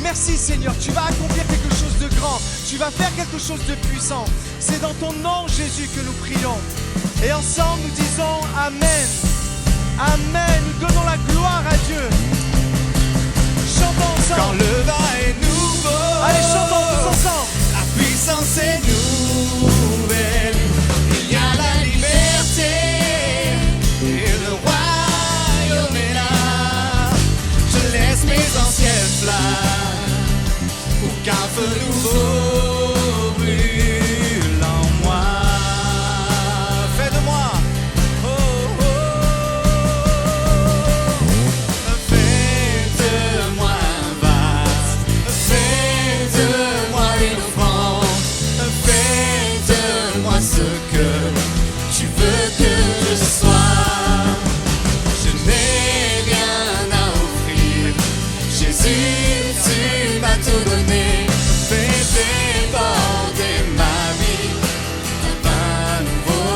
Merci Seigneur. Tu vas accomplir quelque chose de grand. Tu vas faire quelque chose de puissant. C'est dans ton nom Jésus que nous prions. Et ensemble nous disons Amen. Amen. Nous donnons la gloire à Dieu. Chantons ensemble. Quand le vin est nouveau, Allez, chantons tous ensemble. la puissance est nouvelle, il y a la liberté et le royaume est là. Je laisse mes anciennes flammes pour qu'un feu nouveau brûle en moi. Fais de moi, oh, oh. Fais de moi un vase, fais de moi une offrande, fais de moi ce que tu veux que je sois. Je n'ai rien à offrir, Jésus, tu m'as tout donné. Fais déborder ma vie, un vin nouveau.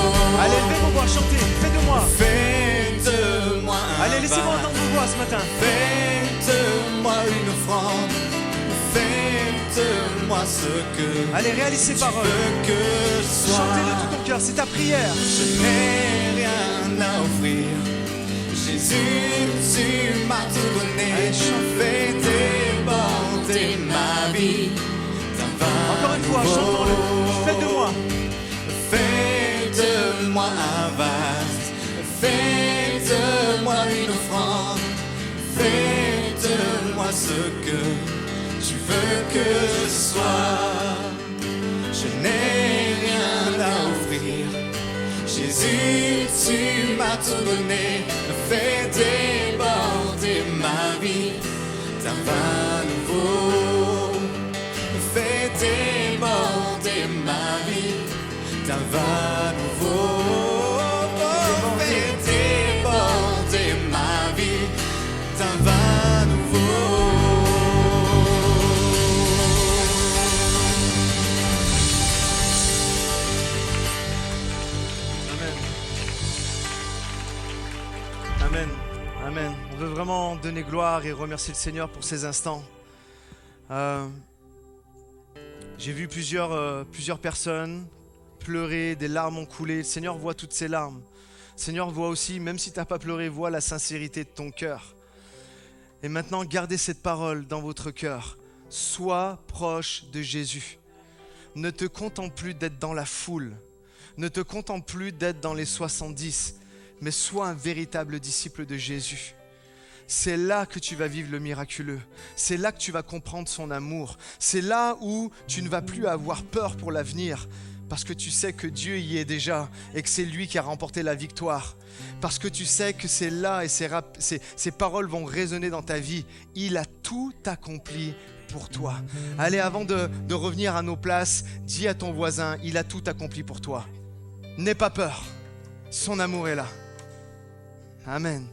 Allez, levez vos voix, chantez. Fais de moi. Fais de moi un Allez, laissez-moi vin. entendre vos voix ce matin. Fais de moi une offrande, fais de moi ce que Allez, réalise ces tu paroles. veux que je sois. Chantez de tout ton cœur, c'est ta prière. Je n'ai rien à offrir, Jésus, tu m'as tout donné. Allez, chante. Fais déborder ma vie d'un vin Encore une fois, nouveau. chantons-le. Fais de moi. Fais de moi un vase, fais de moi une offrande, fais de moi ce que tu veux que je sois. Je n'ai rien à offrir, Jésus, tu m'as tout donné. Fais déborder ma vie d'un vin nouveau. Fais déborder ma vie d'un vin nouveau. Fais déborder ma vie d'un vin nouveau. Amen. Amen. Amen. On veut vraiment donner gloire et remercier le Seigneur pour ces instants. J'ai vu plusieurs personnes pleurer, des larmes ont coulé. Le Seigneur voit toutes ces larmes. Le Seigneur voit aussi, même si tu n'as pas pleuré, voit la sincérité de ton cœur. Et maintenant, gardez cette parole dans votre cœur. Sois proche de Jésus. Ne te contente plus d'être dans la foule. Ne te contente plus d'être dans les 70, mais sois un véritable disciple de Jésus. C'est là que tu vas vivre le miraculeux. C'est là que tu vas comprendre son amour. C'est là où tu ne vas plus avoir peur pour l'avenir. parce que tu sais que Dieu y est déjà et que c'est lui qui a remporté la victoire. Parce que tu sais que c'est là et ces paroles vont résonner dans ta vie. Il a tout accompli pour toi. Allez, avant de revenir à nos places, dis à ton voisin, il a tout accompli pour toi. N'aie pas peur, son amour est là. Amen.